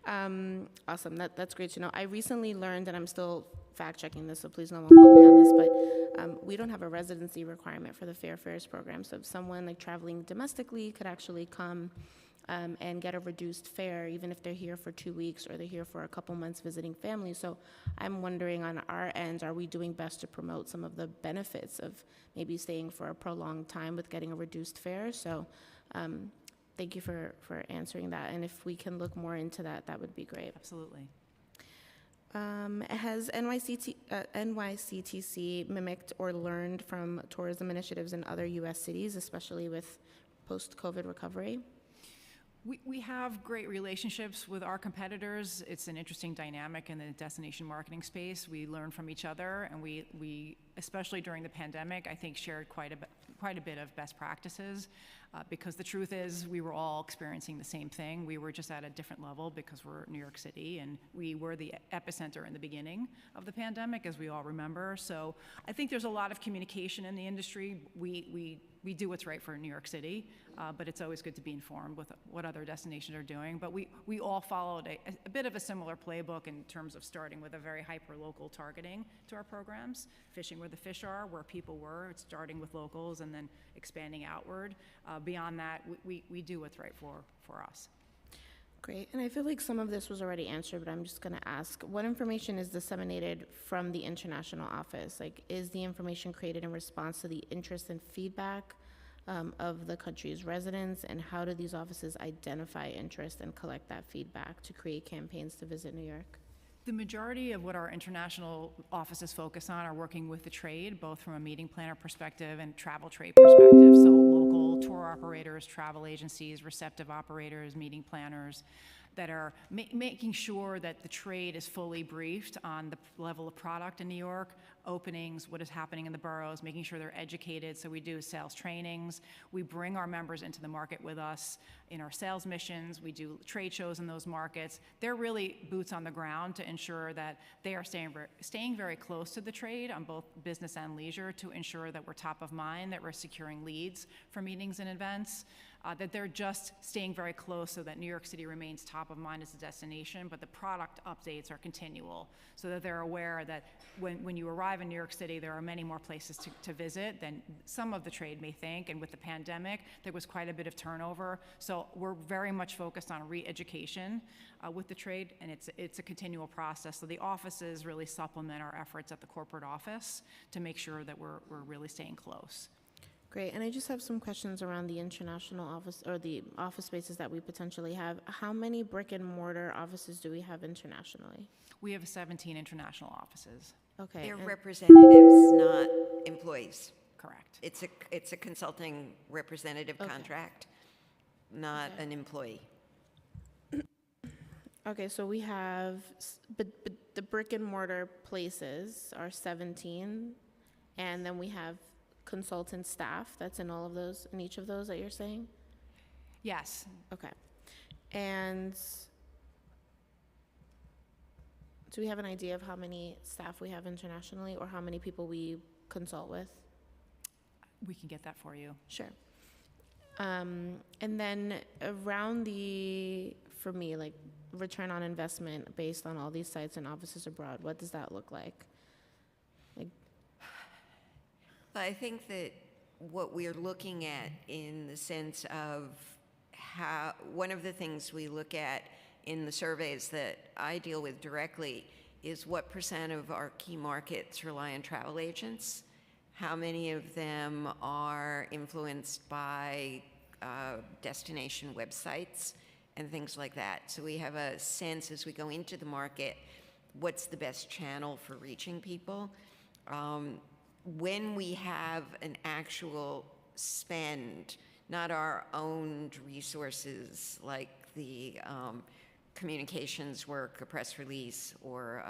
Speaker 1: Awesome, that's great to know. I recently learned, and I'm still fact-checking this, so please no one quote me on this, but we don't have a residency requirement for the Fair Fares program. So if someone like traveling domestically could actually come and get a reduced fare, even if they're here for 2 weeks or they're here for a couple months visiting family. So I'm wondering, on our end, are we doing best to promote some of the benefits of maybe staying for a prolonged time with getting a reduced fare? So thank you for answering that. And if we can look more into that, that would be great.
Speaker 5: Absolutely.
Speaker 1: Has NYCTC mimicked or learned from tourism initiatives in other U.S. cities, especially with post-COVID recovery?
Speaker 5: We have great relationships with our competitors. It's an interesting dynamic in the destination marketing space. We learn from each other, and we especially during the pandemic, I think shared quite a bit of best practices, because the truth is we were all experiencing the same thing. We were just at a different level because we're New York City, and we were the epicenter in the beginning of the pandemic, as we all remember. So I think there's a lot of communication in the industry. We do what's right for New York City, but it's always good to be informed with what other destinations are doing. But we all followed a bit of a similar playbook in terms of starting with a very hyper-local targeting to our programs, fishing where the fish are, where people were, starting with locals and then expanding outward. Beyond that, we do what's right for us.
Speaker 1: Great. And I feel like some of this was already answered, but I'm just going to ask, what information is disseminated from the international office? Like, is the information created in response to the interest and feedback of the country's residents? And how do these offices identify interest and collect that feedback to create campaigns to visit New York?
Speaker 5: The majority of what our international offices focus on are working with the trade, both from a meeting planner perspective and travel trade perspective. So local tour operators, travel agencies, receptive operators, meeting planners that are making sure that the trade is fully briefed on the level of product in New York, openings, what is happening in the boroughs, making sure they're educated. So we do sales trainings. We bring our members into the market with us in our sales missions. We do trade shows in those markets. They're really boots on the ground to ensure that they are staying very close to the trade on both business and leisure, to ensure that we're top of mind, that we're securing leads for meetings and events. That they're just staying very close so that New York City remains top of mind as a destination, but the product updates are continual, so that they're aware that when you arrive in New York City, there are many more places to visit than some of the trade may think. And with the pandemic, there was quite a bit of turnover. So we're very much focused on re-education with the trade, and it's a continual process. So the offices really supplement our efforts at the corporate office to make sure that we're really staying close.
Speaker 1: Great. And I just have some questions around the international office, or the office spaces that we potentially have. How many brick and mortar offices do we have internationally?
Speaker 5: We have 17 international offices.
Speaker 1: Okay.
Speaker 4: They're representatives, not employees.
Speaker 5: Correct.
Speaker 4: It's a consulting representative contract, not an employee.
Speaker 1: Okay, so we have, but the brick and mortar places are 17, and then we have consultant staff that's in all of those, in each of those that you're saying?
Speaker 5: Yes.
Speaker 1: Okay. And do we have an idea of how many staff we have internationally, or how many people we consult with?
Speaker 5: We can get that for you.
Speaker 1: Sure. And then around for me, like return on investment based on all these sites and offices abroad, what does that look like?
Speaker 4: I think that what we're looking at, in the sense of how, one of the things we look at in the surveys that I deal with directly is what % of our key markets rely on travel agents, how many of them are influenced by destination websites and things like that. So we have a sense as we go into the market, what's the best channel for reaching people. When we have an actual spend, not our own resources like the communications work, a press release, or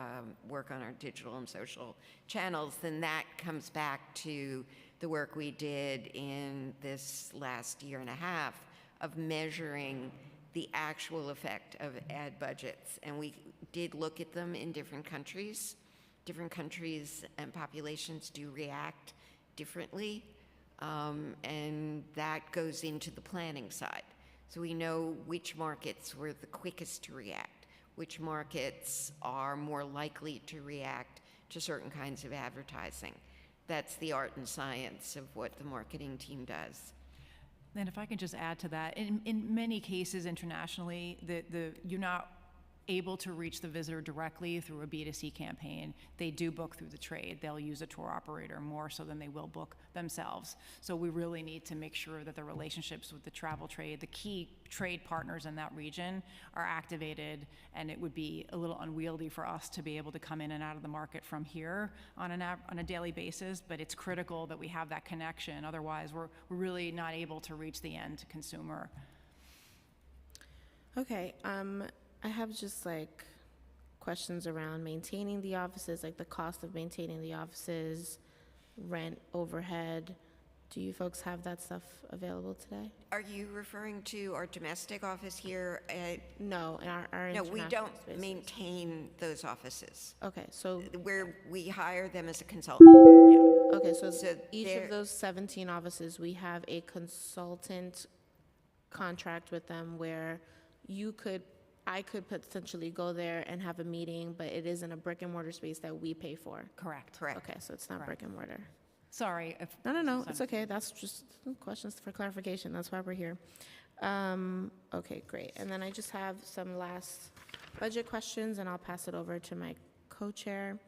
Speaker 4: work on our digital and social channels, then that comes back to the work we did in this last year and a half of measuring the actual effect of ad budgets. And we did look at them in different countries. Different countries and populations do react differently, and that goes into the planning side. So we know which markets were the quickest to react, which markets are more likely to react to certain kinds of advertising. That's the art and science of what the marketing team does.
Speaker 5: And if I can just add to that, in many cases internationally, you're not able to reach the visitor directly through a B2C campaign. They do book through the trade. They'll use a tour operator more so than they will book themselves. So we really need to make sure that the relationships with the travel trade, the key trade partners in that region, are activated, and it would be a little unwieldy for us to be able to come in and out of the market from here on a daily basis, but it's critical that we have that connection. Otherwise, we're really not able to reach the end consumer.
Speaker 1: Okay, I have just like questions around maintaining the offices, like the cost of maintaining the offices, rent, overhead. Do you folks have that stuff available today?
Speaker 4: Are you referring to our domestic office here at?
Speaker 1: No, in our
Speaker 4: No, we
Speaker 1: international
Speaker 4: don't
Speaker 1: spaces.
Speaker 4: maintain those offices.
Speaker 1: Okay, so
Speaker 4: We hire them as a consultant.
Speaker 1: okay, so
Speaker 4: So
Speaker 1: each
Speaker 4: they're-
Speaker 1: of those 17 offices, we have a consultant contract with them where I could potentially go there and have a meeting, but it isn't a brick and mortar space that we pay for.
Speaker 5: Correct.
Speaker 4: Correct.
Speaker 1: Okay, so it's not brick and mortar.
Speaker 5: Sorry if.
Speaker 1: No, it's okay. That's just questions for clarification. That's why we're here. Okay, great. And then I just have some last budget questions, and I'll pass it over to my co-chair.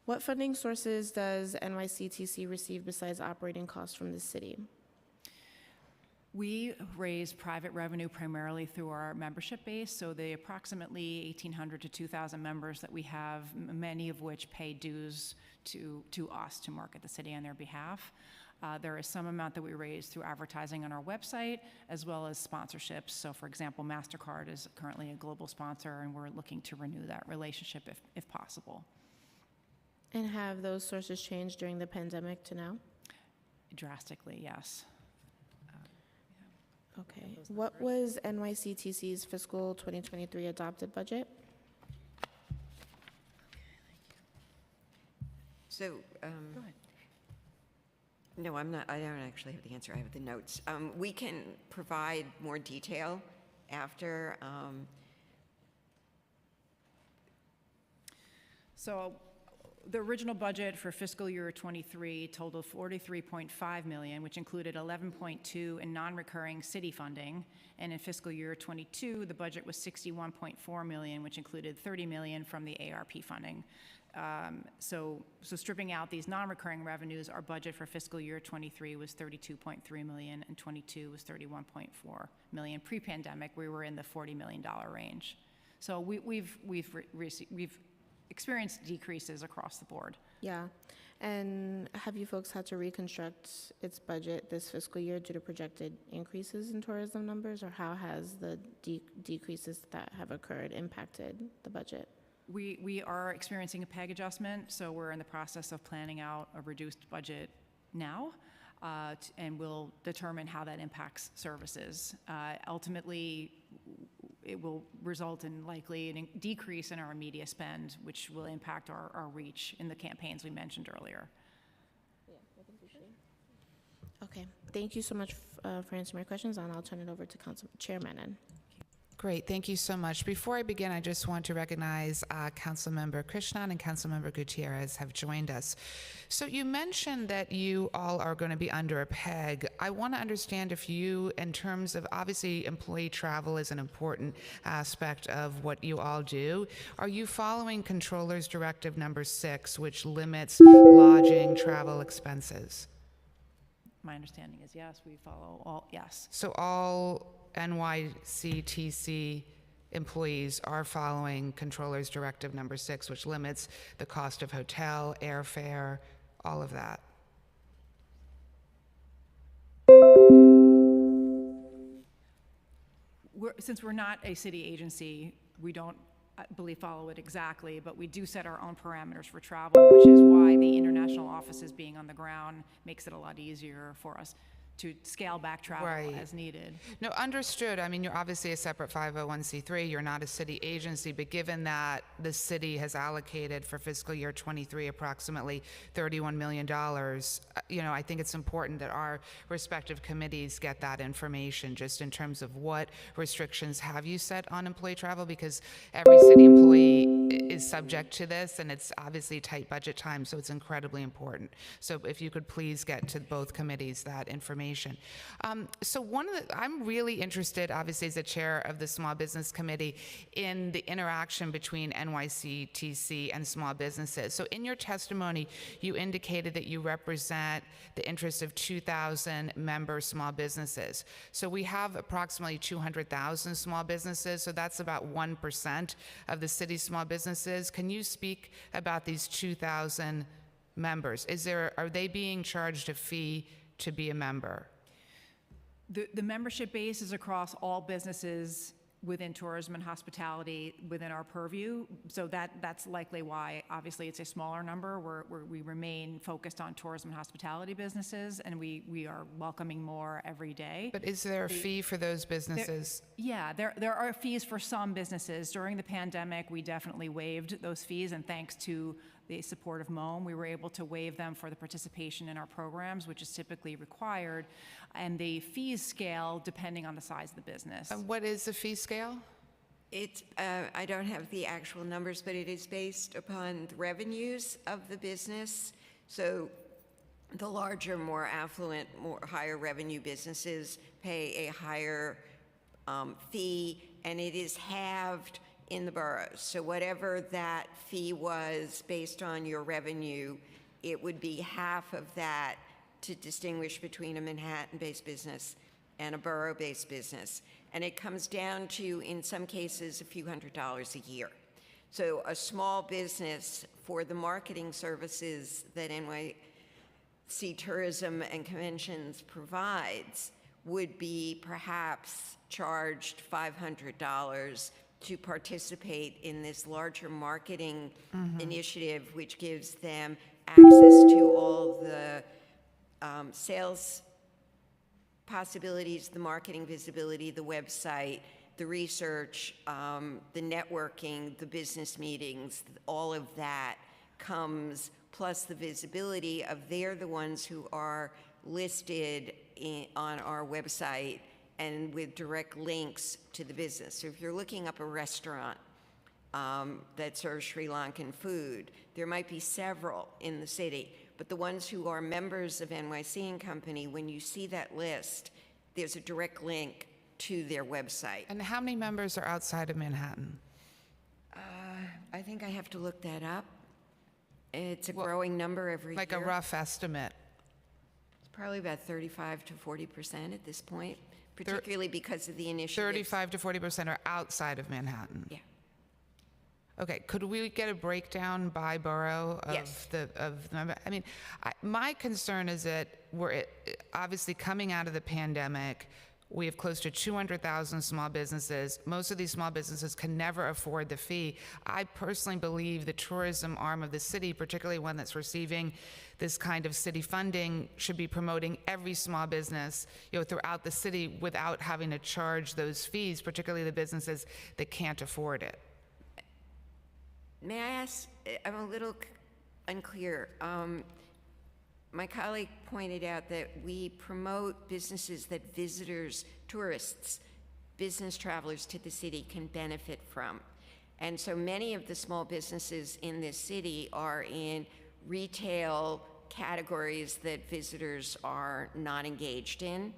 Speaker 1: What funding sources does NYCTC receive besides operating costs from the city?
Speaker 5: We raise private revenue primarily through our membership base, so the approximately 1,800 to 2,000 members that we have, many of which pay dues to us to market the city on their behalf. There is some amount that we raise through advertising on our website, as well as sponsorships. So for example, MasterCard is currently a global sponsor, and we're looking to renew that relationship if possible.
Speaker 1: And have those sources changed during the pandemic to now?
Speaker 5: Drastically, yes.
Speaker 1: Okay. What was NYCTC's fiscal 2023 adopted budget?
Speaker 4: So,
Speaker 5: Go ahead.
Speaker 4: no, I don't actually have the answer. I have the notes. We can provide more detail after.
Speaker 5: So the original budget for fiscal year '23 totaled $43.5 million, which included $11.2 in non-recurring city funding. And in fiscal year '22, the budget was $61.4 million, which included $30 million from the ARP funding. So stripping out these non-recurring revenues, our budget for fiscal year '23 was $32.3 million, and '22 was $31.4 million. Pre-pandemic, we were in the $40 million range. So we've experienced decreases across the board.
Speaker 1: Yeah. And have you folks had to reconstruct its budget this fiscal year due to projected increases in tourism numbers, or how has the decreases that have occurred impacted the budget?
Speaker 5: We are experiencing a PEG adjustment, so we're in the process of planning out a reduced budget now, and we'll determine how that impacts services. Ultimately, it will result in likely a decrease in our media spend, which will impact our reach in the campaigns we mentioned earlier.
Speaker 1: Okay. Thank you so much for answering my questions, and I'll turn it over to Chair Menon.
Speaker 2: Great, thank you so much. Before I begin, I just want to recognize Councilmember Krishnan and Councilmember Gutierrez have joined us. So you mentioned that you all are going to be under a PEG. I want to understand if you, in terms of, obviously employee travel is an important aspect of what you all do. Are you following Controller's Directive number 6, which limits lodging travel expenses?
Speaker 5: My understanding is yes, we follow all, yes.
Speaker 2: So all NYCTC employees are following Controller's Directive number 6, which limits the cost of hotel, airfare, all of that.
Speaker 5: Since we're not a city agency, we don't, I believe, follow it exactly, but we do set our own parameters for travel, which is why the international offices being on the ground makes it a lot easier for us to scale back travel as needed.
Speaker 2: No, understood. I mean, you're obviously a separate 501c3. You're not a city agency, but given that the city has allocated for fiscal year '23 approximately $31 million, I think it's important that our respective committees get that information just in terms of what restrictions have you set on employee travel, because every city employee is subject to this, and it's obviously tight budget time, so it's incredibly important. So if you could please get to both committees that information. So I'm really interested, obviously as the chair of the Small Business Committee, in the interaction between NYCTC and small businesses. So in your testimony, you indicated that you represent the interests of 2,000 member small businesses. So we have approximately 200,000 small businesses, so that's about 1% of the city's small businesses. Can you speak about these 2,000 members? Are they being charged a fee to be a member?
Speaker 5: The membership base is across all businesses within tourism and hospitality within our purview. So that's likely why, obviously, it's a smaller number. We remain focused on tourism and hospitality businesses, and we are welcoming more every day.
Speaker 2: But is there a fee for those businesses?
Speaker 5: Yeah, there are fees for some businesses. During the pandemic, we definitely waived those fees, and thanks to the support of MOM, we were able to waive them for the participation in our programs, which is typically required, and the fees scale depending on the size of the business.
Speaker 2: And what is the fee scale?
Speaker 4: It's, I don't have the actual numbers, but it is based upon the revenues of the business. So the larger, more affluent, higher revenue businesses pay a higher fee, and it is halved in the boroughs. So whatever that fee was based on your revenue, it would be half of that to distinguish between a Manhattan-based business and a borough-based business. And it comes down to, in some cases, a few $100s a year. So a small business, for the marketing services that NYC Tourism and Conventions provides, would be perhaps charged $500 to participate in this larger marketing initiative, which gives them access to all the sales possibilities, the marketing visibility, the website, the research, the networking, the business meetings. All of that comes, plus the visibility of they're the ones who are listed on our website and with direct links to the business. So if you're looking up a restaurant that serves Sri Lankan food, there might be several in the city, but the ones who are members of NYC and Company, when you see that list, there's a direct link to their website.
Speaker 2: And how many members are outside of Manhattan?
Speaker 4: I think I have to look that up. It's a growing number every year.
Speaker 2: Like a rough estimate.
Speaker 4: It's probably about 35 to 40% at this point, particularly because of the initiative.
Speaker 2: 35 to 40% are outside of Manhattan.
Speaker 4: Yeah.
Speaker 2: Okay, could we get a breakdown by borough of
Speaker 4: Yes.
Speaker 2: I mean, my concern is that we're obviously coming out of the pandemic. We have close to 200,000 small businesses. Most of these small businesses can never afford the fee. I personally believe the tourism arm of the city, particularly one that's receiving this kind of city funding, should be promoting every small business, throughout the city without having to charge those fees, particularly the businesses that can't afford it.
Speaker 4: May I ask, I'm a little unclear. My colleague pointed out that we promote businesses that visitors, tourists, business travelers to the city can benefit from. And so many of the small businesses in this city are in retail categories that visitors are not engaged in.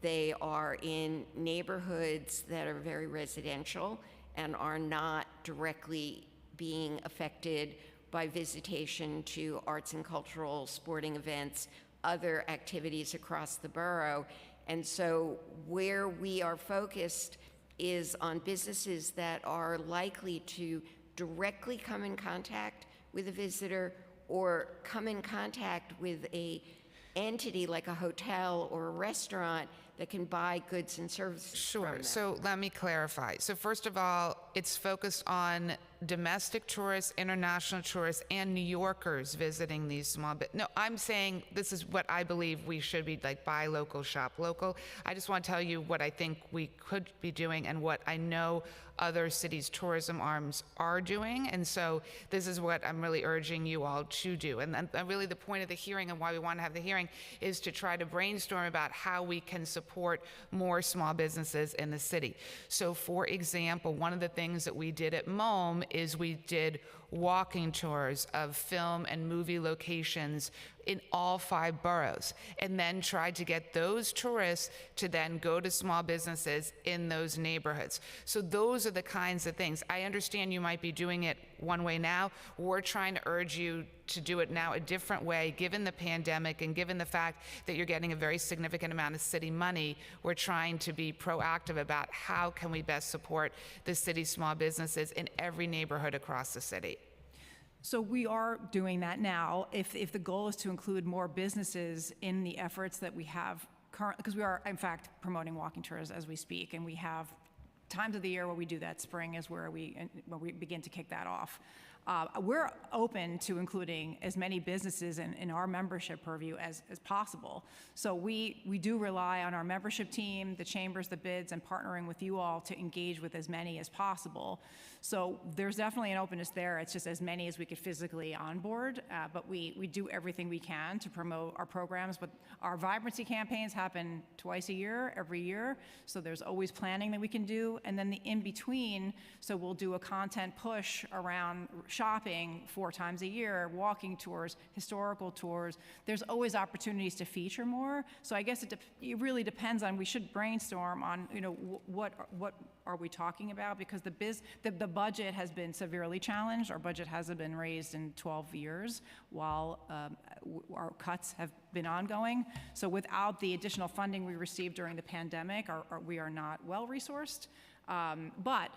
Speaker 4: They are in neighborhoods that are very residential and are not directly being affected by visitation to arts and cultural, sporting events, other activities across the borough. And so where we are focused is on businesses that are likely to directly come in contact with a visitor or come in contact with a entity like a hotel or a restaurant that can buy goods and services
Speaker 2: Sure.
Speaker 4: from them.
Speaker 2: So let me clarify. So first of all, it's focused on domestic tourists, international tourists, and New Yorkers visiting these small No, I'm saying this is what I believe we should be, like, buy local, shop local. I just want to tell you what I think we could be doing and what I know other cities' tourism arms are doing. And so this is what I'm really urging you all to do. And really the point of the hearing and why we want to have the hearing is to try to brainstorm about how we can support more small businesses in the city. So for example, one of the things that we did at MOM is we did walking tours of film and movie locations in all 5 boroughs, and then tried to get those tourists to then go to small businesses in those neighborhoods. So those are the kinds of things. I understand you might be doing it one way now. We're trying to urge you to do it now a different way, given the pandemic and given the fact that you're getting a very significant amount of city money. We're trying to be proactive about how can we best support the city's small businesses in every neighborhood across the city.
Speaker 5: So we are doing that now. If the goal is to include more businesses in the efforts that we have because we are, in fact, promoting walking tours as we speak, and we have times of the year where we do that. Spring is where we begin to kick that off. We're open to including as many businesses in our membership purview as possible. So we do rely on our membership team, the chambers, the bids, and partnering with you all to engage with as many as possible. So there's definitely an openness there. It's just as many as we could physically onboard, but we do everything we can to promote our programs. But our vibrancy campaigns happen twice a year, every year, so there's always planning that we can do. And then the in-between, so we'll do a content push around shopping 4 times a year, walking tours, historical tours. There's always opportunities to feature more. So I guess it really depends on, we should brainstorm on, what are we talking about? Because the budget has been severely challenged. Our budget hasn't been raised in 12 years, while our cuts have been ongoing. So without the additional funding we received during the pandemic, we are not well-resourced. But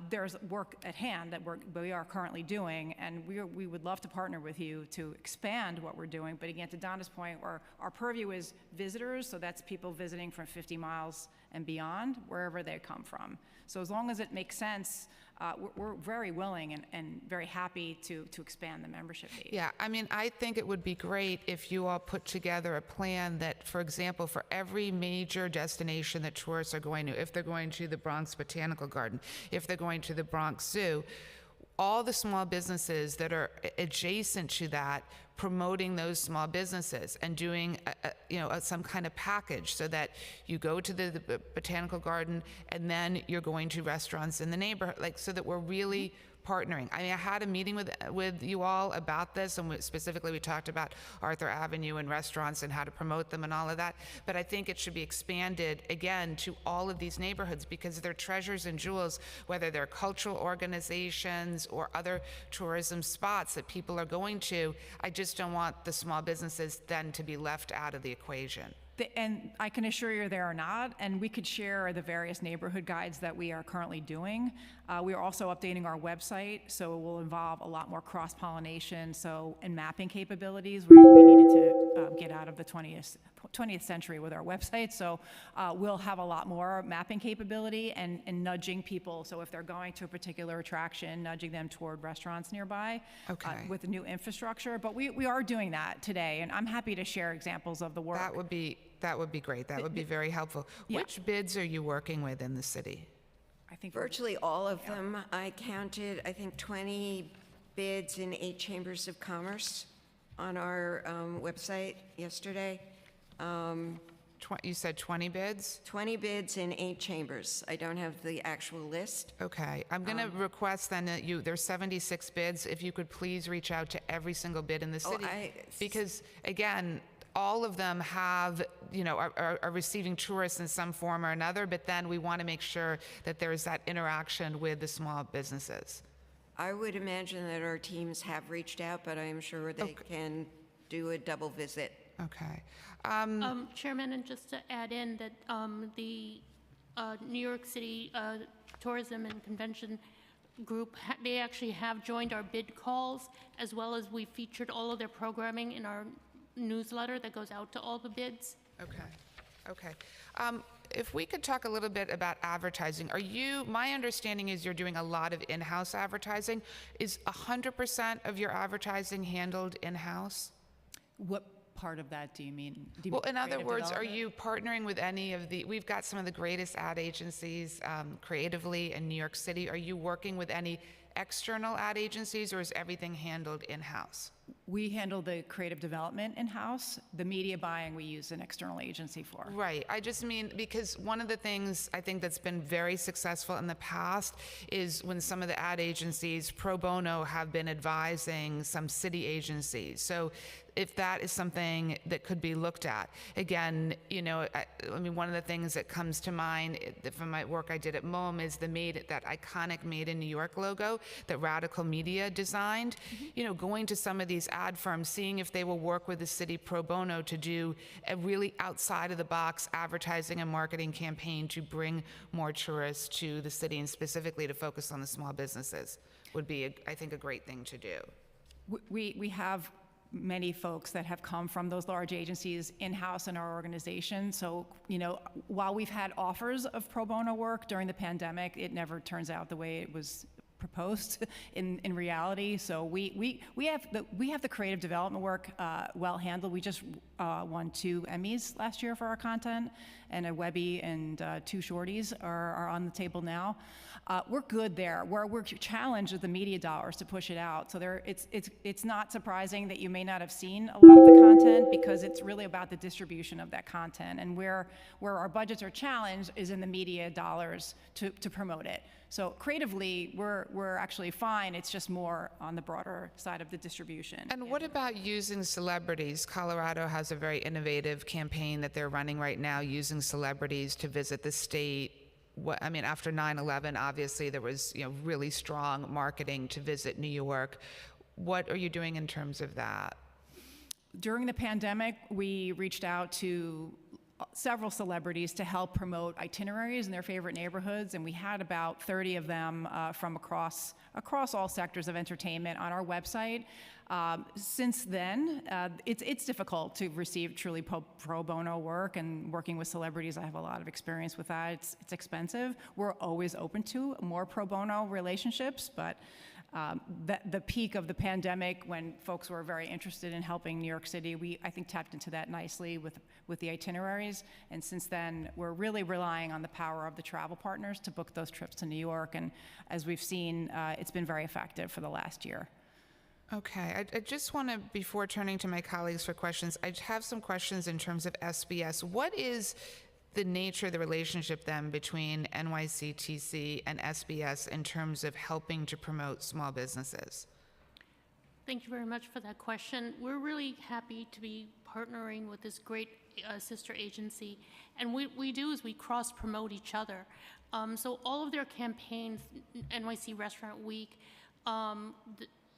Speaker 5: there's work at hand that we are currently doing, and we would love to partner with you to expand what we're doing. But again, to Donna's point, our purview is visitors, so that's people visiting from 50 miles and beyond, wherever they come from. So as long as it makes sense, we're very willing and very happy to expand the membership base.
Speaker 2: Yeah, I mean, I think it would be great if you all put together a plan that, for example, for every major destination that tourists are going to, if they're going to the Bronx Botanical Garden, if they're going to the Bronx Zoo, all the small businesses that are adjacent to that, promoting those small businesses and doing some kind of package, so that you go to the botanical garden and then you're going to restaurants in the neighborhood, so that we're really partnering. I mean, I had a meeting with you all about this, and specifically we talked about Arthur Avenue and restaurants and how to promote them and all of that. But I think it should be expanded again to all of these neighborhoods, because they're treasures and jewels, whether they're cultural organizations or other tourism spots that people are going to. I just don't want the small businesses then to be left out of the equation.
Speaker 5: And I can assure you there are not, and we could share the various neighborhood guides that we are currently doing. We are also updating our website, so it will involve a lot more cross-pollination and mapping capabilities. We needed to get out of the 20th century with our website, so we'll have a lot more mapping capability and nudging people. So if they're going to a particular attraction, nudging them toward restaurants nearby with the new infrastructure. But we are doing that today, and I'm happy to share examples of the work.
Speaker 2: That would be great. That would be very helpful.
Speaker 5: Yeah.
Speaker 2: Which bids are you working with in the city?
Speaker 5: I think
Speaker 4: Virtually all of them. I counted, I think, 20 bids in 8 chambers of commerce on our website yesterday.
Speaker 2: You said 20 bids?
Speaker 4: 20 bids in 8 chambers. I don't have the actual list.
Speaker 2: Okay, I'm going to request then that there's 76 bids. If you could please reach out to every single bid in the city, because again, all of them have, are receiving tourists in some form or another, but then we want to make sure that there's that interaction with the small businesses.
Speaker 4: I would imagine that our teams have reached out, but I am sure they can do a double visit.
Speaker 2: Okay.
Speaker 6: Chairman, and just to add in that the New York City Tourism and Convention Group, they actually have joined our bid calls, as well as we featured all of their programming in our newsletter that goes out to all the bids.
Speaker 2: Okay. If we could talk a little bit about advertising. My understanding is you're doing a lot of in-house advertising. Is 100% of your advertising handled in-house?
Speaker 5: What part of that do you mean?
Speaker 2: Well, in other words, are you partnering with any of we've got some of the greatest ad agencies creatively in New York City. Are you working with any external ad agencies, or is everything handled in-house?
Speaker 5: We handle the creative development in-house. The media buying we use an external agency for.
Speaker 2: Right. I just mean, because one of the things I think that's been very successful in the past is when some of the ad agencies pro bono have been advising some city agencies. So if that is something that could be looked at. Again, I mean, one of the things that comes to mind from my work I did at MoM is that iconic Made in New York logo that Radical Media designed. Mm-hmm. Going to some of these ad firms, seeing if they will work with the city pro bono to do a really outside of the box advertising and marketing campaign to bring more tourists to the city, and specifically to focus on the small businesses would be, I think, a great thing to do.
Speaker 5: We have many folks that have come from those large agencies in-house in our organization. So, you know, while we've had offers of pro bono work during the pandemic, it never turns out the way it was proposed in reality. So we have the creative development work well handled. We just won 2 Emmys last year for our content, and a Webby and 2 shorties are on the table now. We're good there. We're challenged with the media dollars to push it out. So it's not surprising that you may not have seen a lot of the content, because it's really about the distribution of that content. And where our budgets are challenged is in the media dollars to promote it. So creatively, we're actually fine. It's just more on the broader side of the distribution.
Speaker 2: And what about using celebrities? Colorado has a very innovative campaign that they're running right now, using celebrities to visit the state. I mean, after 9/11, obviously there was, you know, really strong marketing to visit New York. What are you doing in terms of that?
Speaker 5: During the pandemic, we reached out to several celebrities to help promote itineraries in their favorite neighborhoods, and we had about 30 of them from across all sectors of entertainment on our website. Since then, it's difficult to receive truly pro bono work, and working with celebrities, I have a lot of experience with that. It's expensive. We're always open to more pro bono relationships, but the peak of the pandemic, when folks were very interested in helping New York City, we, I think, tapped into that nicely with the itineraries. And since then, we're really relying on the power of the travel partners to book those trips to New York. And as we've seen, it's been very effective for the last year.
Speaker 2: Okay, I just want to, before turning to my colleagues for questions, I have some questions in terms of SBS. What is the nature of the relationship then between NYCTC and SBS in terms of helping to promote small businesses?
Speaker 6: Thank you very much for that question. We're really happy to be partnering with this great sister agency. And what we do is we cross-promote each other. So all of their campaigns, NYC Restaurant Week,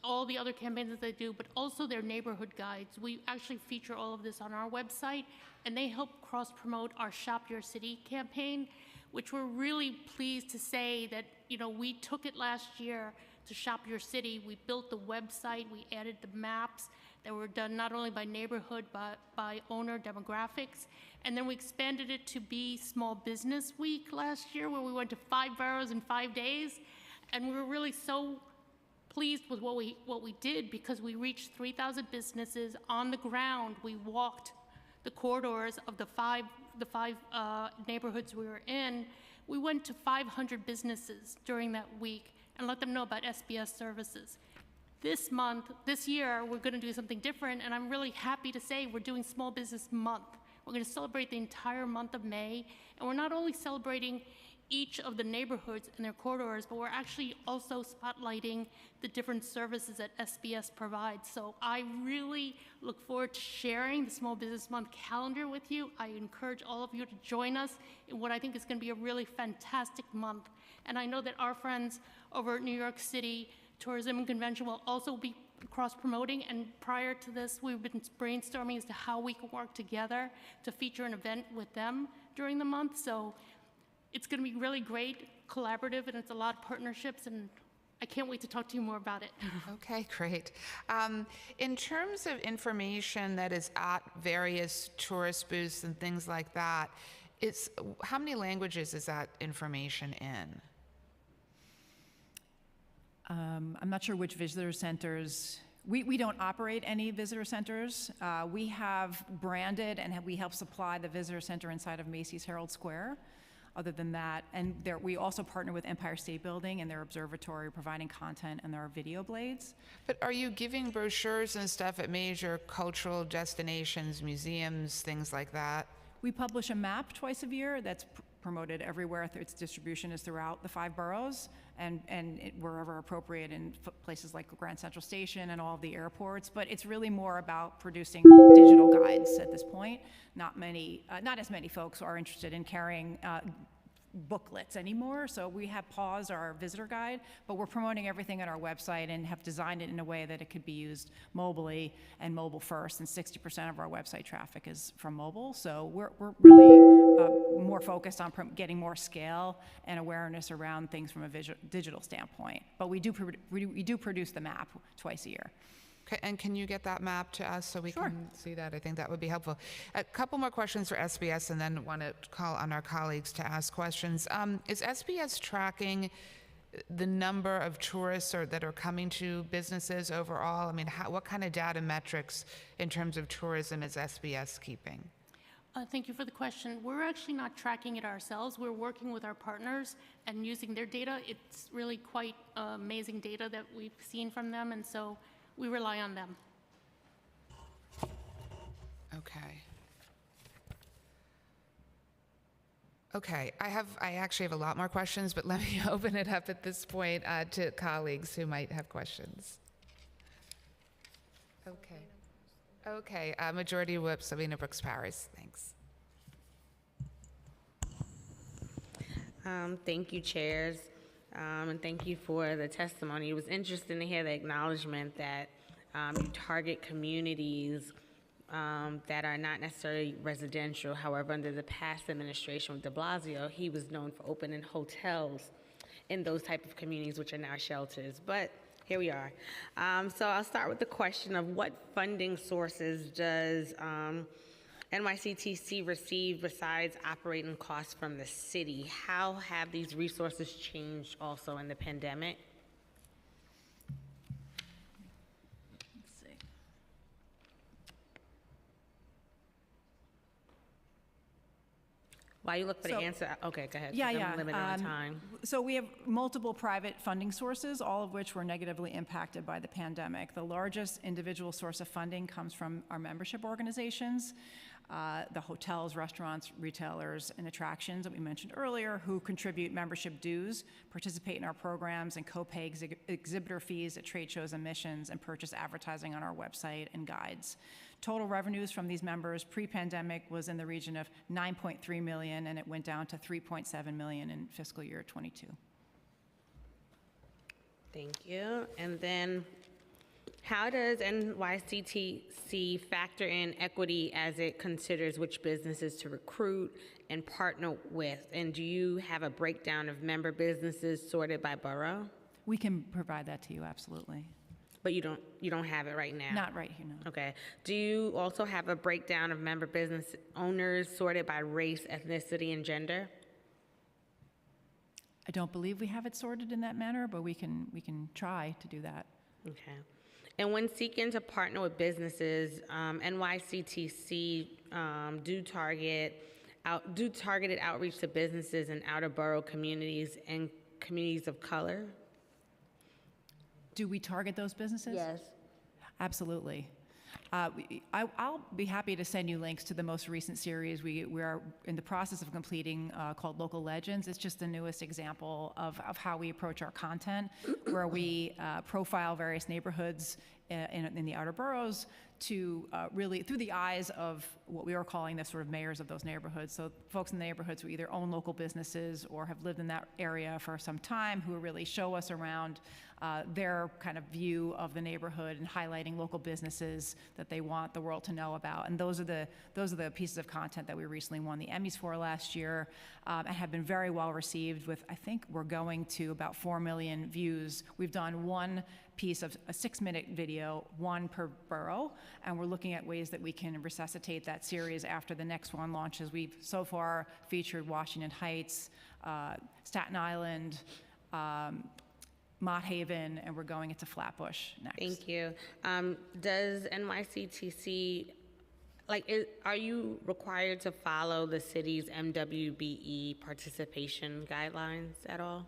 Speaker 6: all the other campaigns that they do, but also their neighborhood guides. We actually feature all of this on our website, and they help cross-promote our Shop Your City campaign, which we're really pleased to say that, you know, we took it last year to Shop Your City. We built the website, we added the maps that were done not only by neighborhood, but by owner demographics. And then we expanded it to be Small Business Week last year, where we went to 5 boroughs in 5 days. And we were really so pleased with what we did, because we reached 3,000 businesses on the ground. We walked the corridors of the five neighborhoods we were in. We went to 500 businesses during that week and let them know about SBS services. This year, we're going to do something different, and I'm really happy to say we're doing Small Business Month. We're going to celebrate the entire month of May, and we're not only celebrating each of the neighborhoods and their corridors, but we're actually also spotlighting the different services that SBS provides. So I really look forward to sharing the Small Business Month calendar with you. I encourage all of you to join us in what I think is going to be a really fantastic month. And I know that our friends over at New York City Tourism and Convention will also be cross-promoting, and prior to this, we've been brainstorming as to how we can work together to feature an event with them during the month. So it's going to be really great, collaborative, and it's a lot of partnerships, and I can't wait to talk to you more about it.
Speaker 2: Okay, great. In terms of information that is at various tourist booths and things like that, how many languages is that information in?
Speaker 5: I'm not sure which visitor centers. We don't operate any visitor centers. We have branded and we help supply the visitor center inside of Macy's Herald Square. Other than that, and we also partner with Empire State Building and their observatory, providing content and their video blades.
Speaker 2: But are you giving brochures and stuff at major cultural destinations, museums, things like that?
Speaker 5: We publish a map twice a year that's promoted everywhere. Its distribution is throughout the 5 boroughs and wherever appropriate in places like Grand Central Station and all of the airports. But it's really more about producing digital guides at this point. Not as many folks are interested in carrying booklets anymore, so we have paused our visitor guide, but we're promoting everything on our website and have designed it in a way that it could be used mobilely and mobile first, and 60% of our website traffic is from mobile, so we're really more focused on getting more scale and awareness around things from a digital standpoint, but we do produce the map twice a year.
Speaker 2: Okay, and can you get that map to us so we
Speaker 5: Sure.
Speaker 2: can see that? I think that would be helpful. A couple more questions for SBS, and then want to call on our colleagues to ask questions. Is SBS tracking the number of tourists that are coming to businesses overall? I mean, what kind of data metrics in terms of tourism is SBS keeping?
Speaker 6: Thank you for the question. We're actually not tracking it ourselves. We're working with our partners and using their data. It's really quite amazing data that we've seen from them, and so we rely on them.
Speaker 2: Okay. Okay, I actually have a lot more questions, but let me open it up at this point to colleagues who might have questions. Okay. Okay, Majority Whip Savina Brooks Powers, thanks.
Speaker 7: Thank you, chairs, and thank you for the testimony. It was interesting to hear the acknowledgement that you target communities that are not necessarily residential. However, under the past administration with de Blasio, he was known for opening hotels in those type of communities, which are now shelters. But here we are. So I'll start with the question of what funding sources does NYCTC receive besides operating costs from the city? How have these resources changed also in the pandemic?
Speaker 5: Let's see.
Speaker 7: While you look for
Speaker 5: So-
Speaker 7: the answer, okay, go ahead.
Speaker 5: Yeah,
Speaker 7: 'cause
Speaker 5: yeah.
Speaker 7: I'm limited on time.
Speaker 5: So we have multiple private funding sources, all of which were negatively impacted by the pandemic. The largest individual source of funding comes from our membership organizations, the hotels, restaurants, retailers, and attractions that we mentioned earlier, who contribute membership dues, participate in our programs, and co-pay exhibitor fees at trade shows and missions, and purchase advertising on our website and guides. Total revenues from these members pre-pandemic was in the region of $9.3 million, and it went down to $3.7 million in fiscal year '22.
Speaker 7: Thank you. And then, how does NYCTC factor in equity as it considers which businesses to recruit and partner with? And do you have a breakdown of member businesses sorted by borough?
Speaker 5: We can provide that to you, absolutely.
Speaker 7: But you don't have it right now?
Speaker 5: Not right here, no.
Speaker 7: Okay. Do you also have a breakdown of member business owners sorted by race, ethnicity, and gender?
Speaker 5: I don't believe we have it sorted in that manner, but we can try to do that.
Speaker 7: Okay. And when seeking to partner with businesses, NYCTC do targeted outreach to businesses in outer borough communities and communities of color?
Speaker 5: Do we target those businesses?
Speaker 7: Yes.
Speaker 5: Absolutely. I'll be happy to send you links to the most recent series we are in the process of completing called Local Legends. It's just the newest example of how we approach our content, where we profile various neighborhoods in the outer boroughs to really, through the eyes of what we are calling the sort of mayors of those neighborhoods. So folks in the neighborhoods who either own local businesses or have lived in that area for some time, who really show us around their kind of view of the neighborhood and highlighting local businesses that they want the world to know about. And those are the pieces of content that we recently won the Emmys for last year, and have been very well received. With, I think we're going to about 4 million views. We've done one piece of a 6-minute video, one per borough, and we're looking at ways that we can resuscitate that series after the next one launches. We've so far featured Washington Heights, Staten Island, Mott Haven, and we're going into Flatbush next.
Speaker 7: Thank you. Does NYCTC, are you required to follow the city's MWBE participation guidelines at all?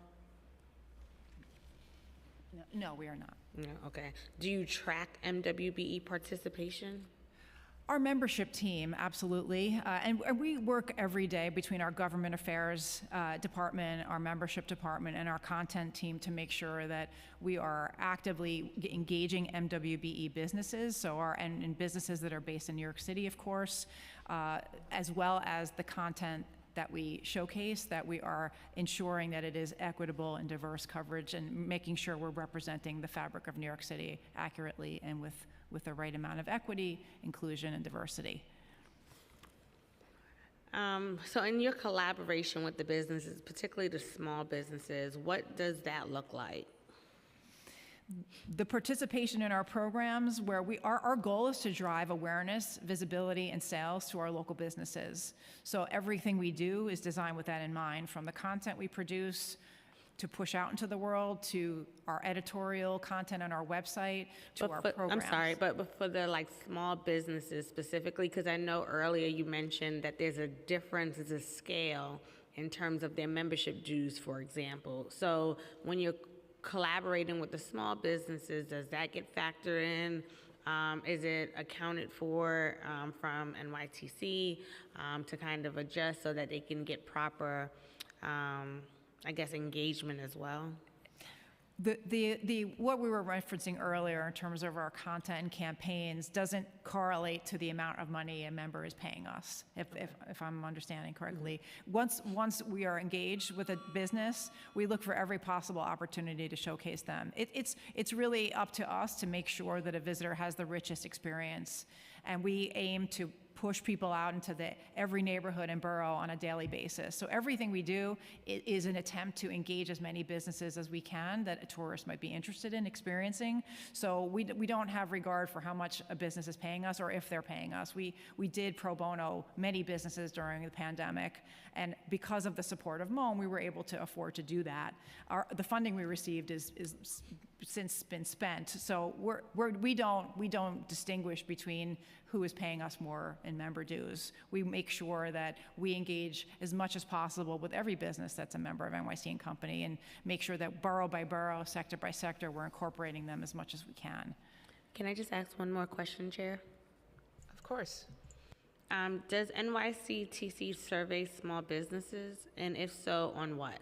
Speaker 5: No, we are not.
Speaker 7: No, okay. Do you track MWBE participation?
Speaker 5: Our membership team, absolutely. And we work every day between our government affairs department, our membership department, and our content team to make sure that we are actively engaging MWBE businesses, and businesses that are based in New York City, of course, as well as the content that we showcase, that we are ensuring that it is equitable and diverse coverage, and making sure we're representing the fabric of New York City accurately and with the right amount of equity, inclusion, and diversity.
Speaker 7: So in your collaboration with the businesses, particularly the small businesses, what does that look like?
Speaker 5: The participation in our programs where our goal is to drive awareness, visibility, and sales to our local businesses. So everything we do is designed with that in mind, from the content we produce to push out into the world, to our editorial content on our website, to our programs.
Speaker 7: I'm sorry, but for the small businesses specifically, because I know earlier you mentioned that there's a difference, there's a scale in terms of their membership dues, for example. So when you're collaborating with the small businesses, does that get factored in? Is it accounted for from NYTC to kind of adjust so that they can get proper, I guess, engagement as well?
Speaker 5: What we were referencing earlier in terms of our content and campaigns doesn't correlate to the amount of money a member is paying us, if I'm understanding correctly. Once we are engaged with a business, we look for every possible opportunity to showcase them. It's really up to us to make sure that a visitor has the richest experience, and we aim to push people out into every neighborhood and borough on a daily basis. So everything we do is an attempt to engage as many businesses as we can that a tourist might be interested in experiencing. So we don't have regard for how much a business is paying us or if they're paying us. We did pro bono many businesses during the pandemic, and because of the support of MOAN, we were able to afford to do that. The funding we received is since been spent. So we don't distinguish between who is paying us more in member dues. We make sure that we engage as much as possible with every business that's a member of NYC & Company, and make sure that borough by borough, sector by sector, we're incorporating them as much as we can.
Speaker 7: Can I just ask one more question, Chair?
Speaker 2: Of course.
Speaker 7: Does NYCTC survey small businesses, and if so, on what?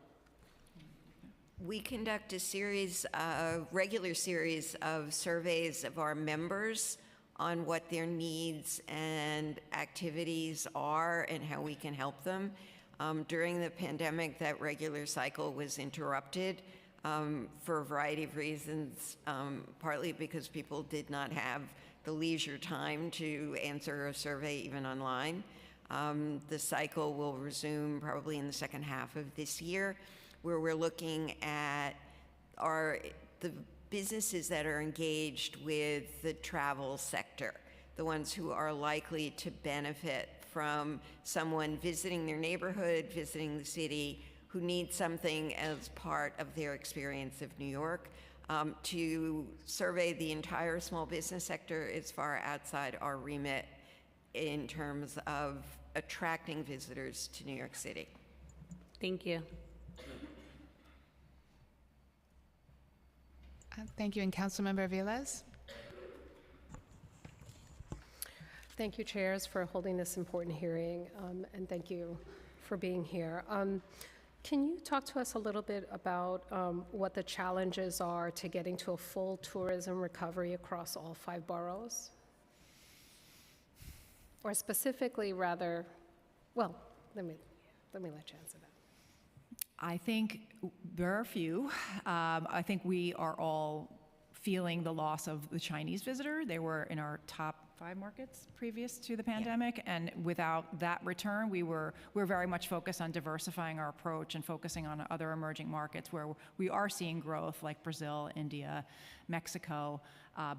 Speaker 4: We conduct a regular series of surveys of our members on what their needs and activities are and how we can help them. During the pandemic, that regular cycle was interrupted for a variety of reasons, partly because people did not have the leisure time to answer a survey even online. The cycle will resume probably in the second half of this year, where we're looking at the businesses that are engaged with the travel sector, the ones who are likely to benefit from someone visiting their neighborhood, visiting the city, who needs something as part of their experience of New York. To survey the entire small business sector is far outside our remit in terms of attracting visitors to New York City.
Speaker 7: Thank you.
Speaker 2: Thank you. And Councilmember Velez?
Speaker 8: Thank you, chairs, for holding this important hearing, and thank you for being here. Can you talk to us a little bit about what the challenges are to getting to a full tourism recovery across all 5 boroughs? Or specifically, rather, well, let me let you answer that.
Speaker 5: I think there are a few. I think we are all feeling the loss of the Chinese visitor. They were in our top 5 markets previous to the pandemic, and without that return, we're very much focused on diversifying our approach and focusing on other emerging markets where we are seeing growth, like Brazil, India, Mexico.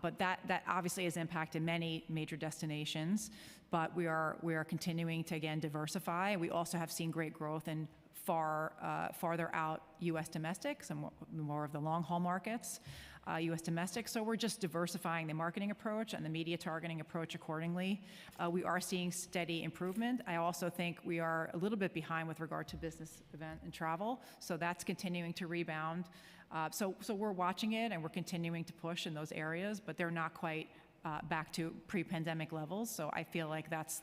Speaker 5: But that obviously has impacted many major destinations. But we are continuing to again diversify. We also have seen great growth in farther out U.S. domestic, some more of the long-haul markets, U.S. domestic. So we're just diversifying the marketing approach and the media targeting approach accordingly. We are seeing steady improvement. I also think we are a little bit behind with regard to business event and travel, so that's continuing to rebound. So we're watching it and we're continuing to push in those areas, but they're not quite back to pre-pandemic levels. So I feel like that's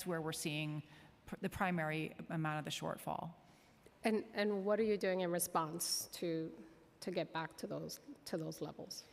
Speaker 5: where we're seeing the primary amount of the shortfall.
Speaker 8: And what are you doing in response to get back to those levels?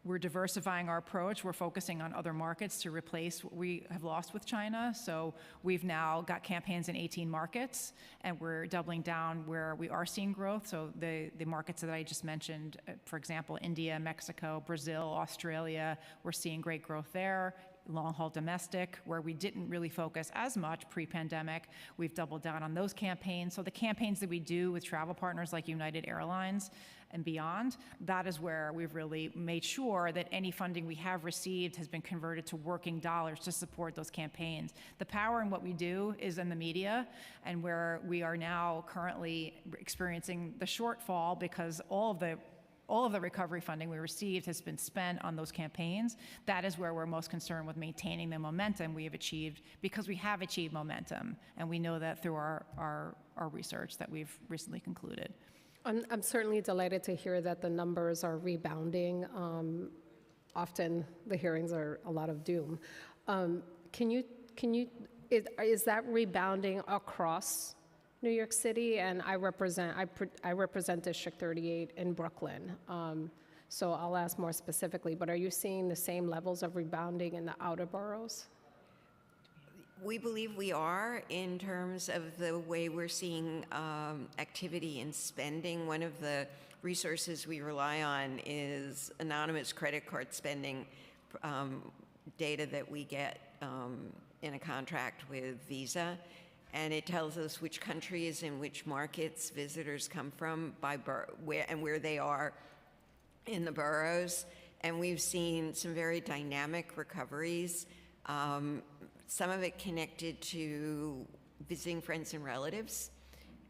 Speaker 5: We're diversifying our approach. We're focusing on other markets to replace what we have lost with China. So we've now got campaigns in 18 markets, and we're doubling down where we are seeing growth. So the markets that I just mentioned, for example, India, Mexico, Brazil, Australia, we're seeing great growth there. long-haul domestic, where we didn't really focus as much pre-pandemic. We've doubled down on those campaigns. So the campaigns that we do with travel partners like United Airlines and beyond, that is where we've really made sure that any funding we have received has been converted to working dollars to support those campaigns. The power in what we do is in the media, and where we are now currently experiencing the shortfall because all of the recovery funding we received has been spent on those campaigns. That is where we're most concerned with maintaining the momentum we have achieved, because we have achieved momentum, and we know that through our research that we've recently concluded.
Speaker 8: I'm certainly delighted to hear that the numbers are rebounding. Often the hearings are a lot of doom. Is that rebounding across New York City? And I represent District 38 in Brooklyn. So I'll ask more specifically, but are you seeing the same levels of rebounding in the outer boroughs?
Speaker 4: We believe we are, in terms of the way we're seeing activity and spending. One of the resources we rely on is anonymous credit card spending data that we get in a contract with Visa. And it tells us which countries and which markets visitors come from by where they are in the boroughs. And we've seen some very dynamic recoveries. Some of it connected to visiting friends and relatives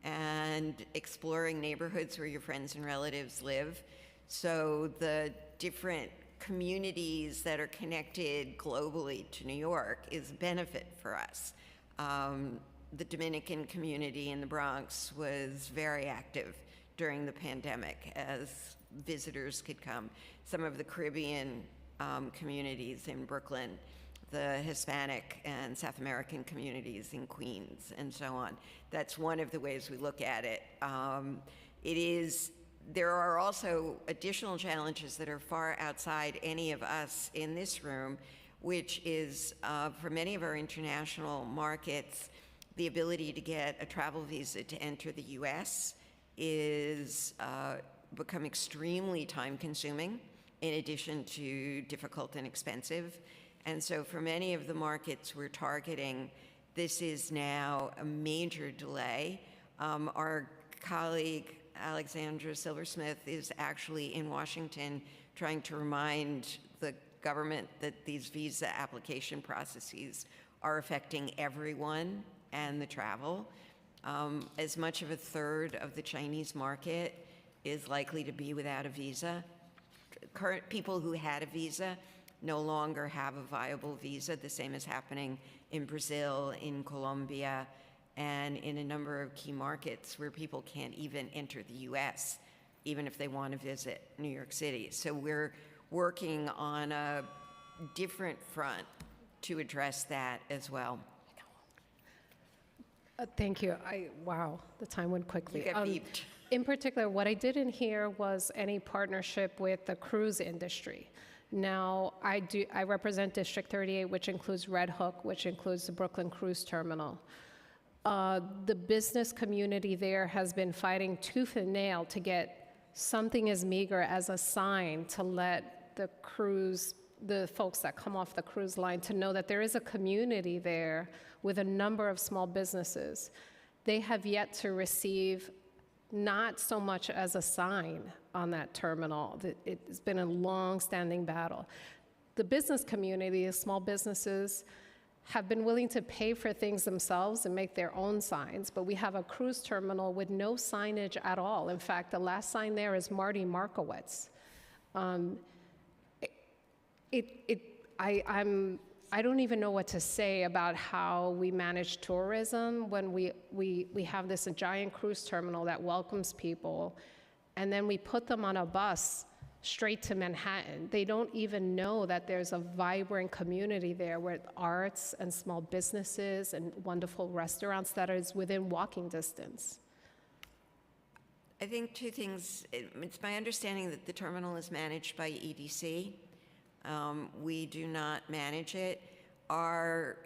Speaker 4: and exploring neighborhoods where your friends and relatives live. So the different communities that are connected globally to New York is a benefit for us. The Dominican community in the Bronx was very active during the pandemic as visitors could come. Some of the Caribbean communities in Brooklyn, the Hispanic and South American communities in Queens, and so on. That's one of the ways we look at it. There are also additional challenges that are far outside any of us in this room, which is, for many of our international markets, the ability to get a travel visa to enter the US is become extremely time-consuming, in addition to difficult and expensive. And so for many of the markets we're targeting, this is now a major delay. Our colleague, Alexandra Silversmith, is actually in Washington trying to remind the government that these visa application processes are affecting everyone and the travel. As much of a third of the Chinese market is likely to be without a visa. Current people who had a visa no longer have a viable visa. The same is happening in Brazil, in Colombia, and in a number of key markets where people can't even enter the US, even if they want to visit New York City. So we're working on a different front to address that as well.
Speaker 8: Thank you. Wow, the time went quickly.
Speaker 4: You got beeped.
Speaker 8: In particular, what I didn't hear was any partnership with the cruise industry. Now, I represent District 38, which includes Red Hook, which includes the Brooklyn Cruise Terminal. The business community there has been fighting tooth and nail to get something as meager as a sign to let the folks that come off the cruise line to know that there is a community there with a number of small businesses. They have yet to receive not so much as a sign on that terminal. It's been a long-standing battle. The business community, the small businesses, have been willing to pay for things themselves and make their own signs, but we have a cruise terminal with no signage at all. In fact, the last sign there is Marty Markowitz. I don't even know what to say about how we manage tourism when we have this giant cruise terminal that welcomes people, and then we put them on a bus straight to Manhattan. They don't even know that there's a vibrant community there with arts and small businesses and wonderful restaurants that is within walking distance.
Speaker 4: I think two things. It's my understanding that the terminal is managed by EDC. We do not manage it. Our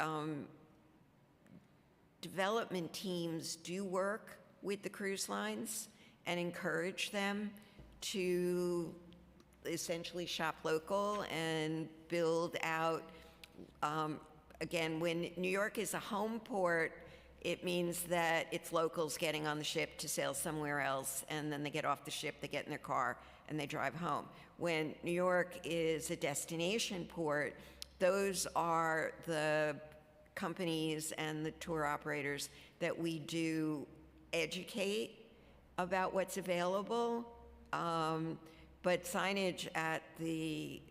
Speaker 4: development teams do work with the cruise lines and encourage them to essentially shop local and build out Again, when New York is a home port, it means that it's locals getting on the ship to sail somewhere else, and then they get off the ship, they get in their car, and they drive home. When New York is a destination port, those are the companies and the tour operators that we do educate about what's available. But signage at the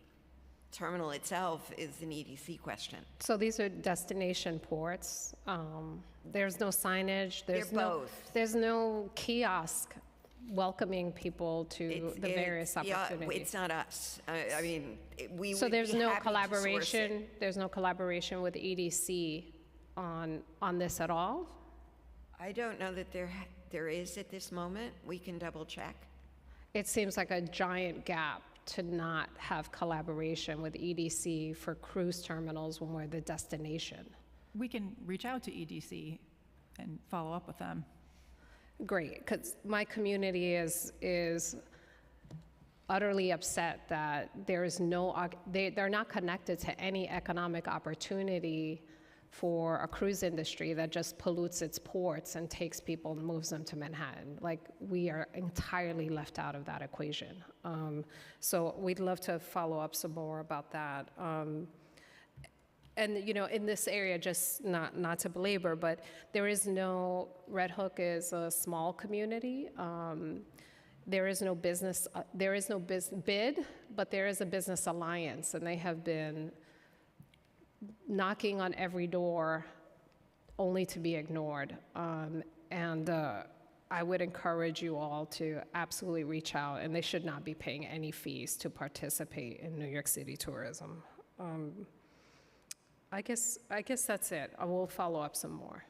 Speaker 4: terminal itself is an EDC question.
Speaker 8: So these are destination ports. There's no signage. There's
Speaker 4: They're
Speaker 8: no,
Speaker 4: both.
Speaker 8: There's no kiosk welcoming people to the various opportunities.
Speaker 4: It's not us. I mean, we
Speaker 8: So
Speaker 4: would
Speaker 8: there's
Speaker 4: be
Speaker 8: no
Speaker 4: happy to source it.
Speaker 8: collaboration, there's no collaboration with EDC on this at all?
Speaker 4: I don't know that there is at this moment. We can double check.
Speaker 8: It seems like a giant gap to not have collaboration with EDC for cruise terminals when we're the destination.
Speaker 5: We can reach out to EDC and follow up with them.
Speaker 8: Great, because my community is utterly upset that there is no, they're not connected to any economic opportunity for a cruise industry that just pollutes its ports and takes people and moves them to Manhattan. Like, we are entirely left out of that equation. So we'd love to follow up some more about that. And, you know, in this area, just not to belabor, but there is no, Red Hook is a small community. There is no business, bid, but there is a business alliance, and they have been knocking on every door only to be ignored. I would encourage you all to absolutely reach out, and they should not be paying any fees to participate in New York City tourism. I guess that's it. I will follow up some more.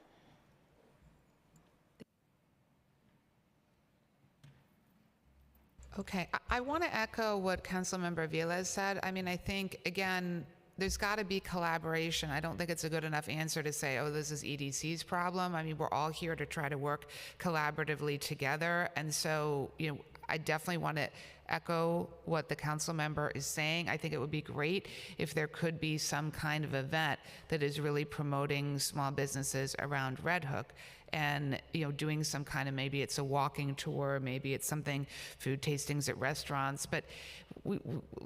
Speaker 2: Okay, I want to echo what Councilmember Velez said. I mean, I think, again, there's got to be collaboration. I don't think it's a good enough answer to say, oh, this is EDC's problem. I mean, we're all here to try to work collaboratively together. And so, you know, I definitely want to echo what the council member is saying. I think it would be great if there could be some kind of event that is really promoting small businesses around Red Hook, and, you know, doing some kind of, maybe it's a walking tour, maybe it's something, food tastings at restaurants. But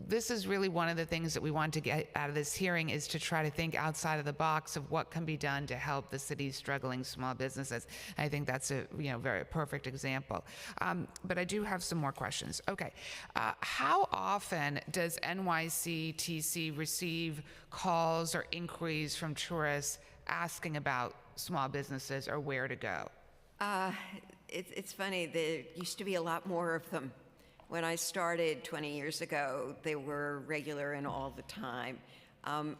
Speaker 2: this is really one of the things that we want to get out of this hearing, is to try to think outside of the box of what can be done to help the city's struggling small businesses. I think that's a, you know, very perfect example. But I do have some more questions. Okay, how often does NYCTC receive calls or inquiries from tourists asking about small businesses or where to go?
Speaker 4: It's funny, there used to be a lot more of them. When I started 20 years ago, they were regular and all the time.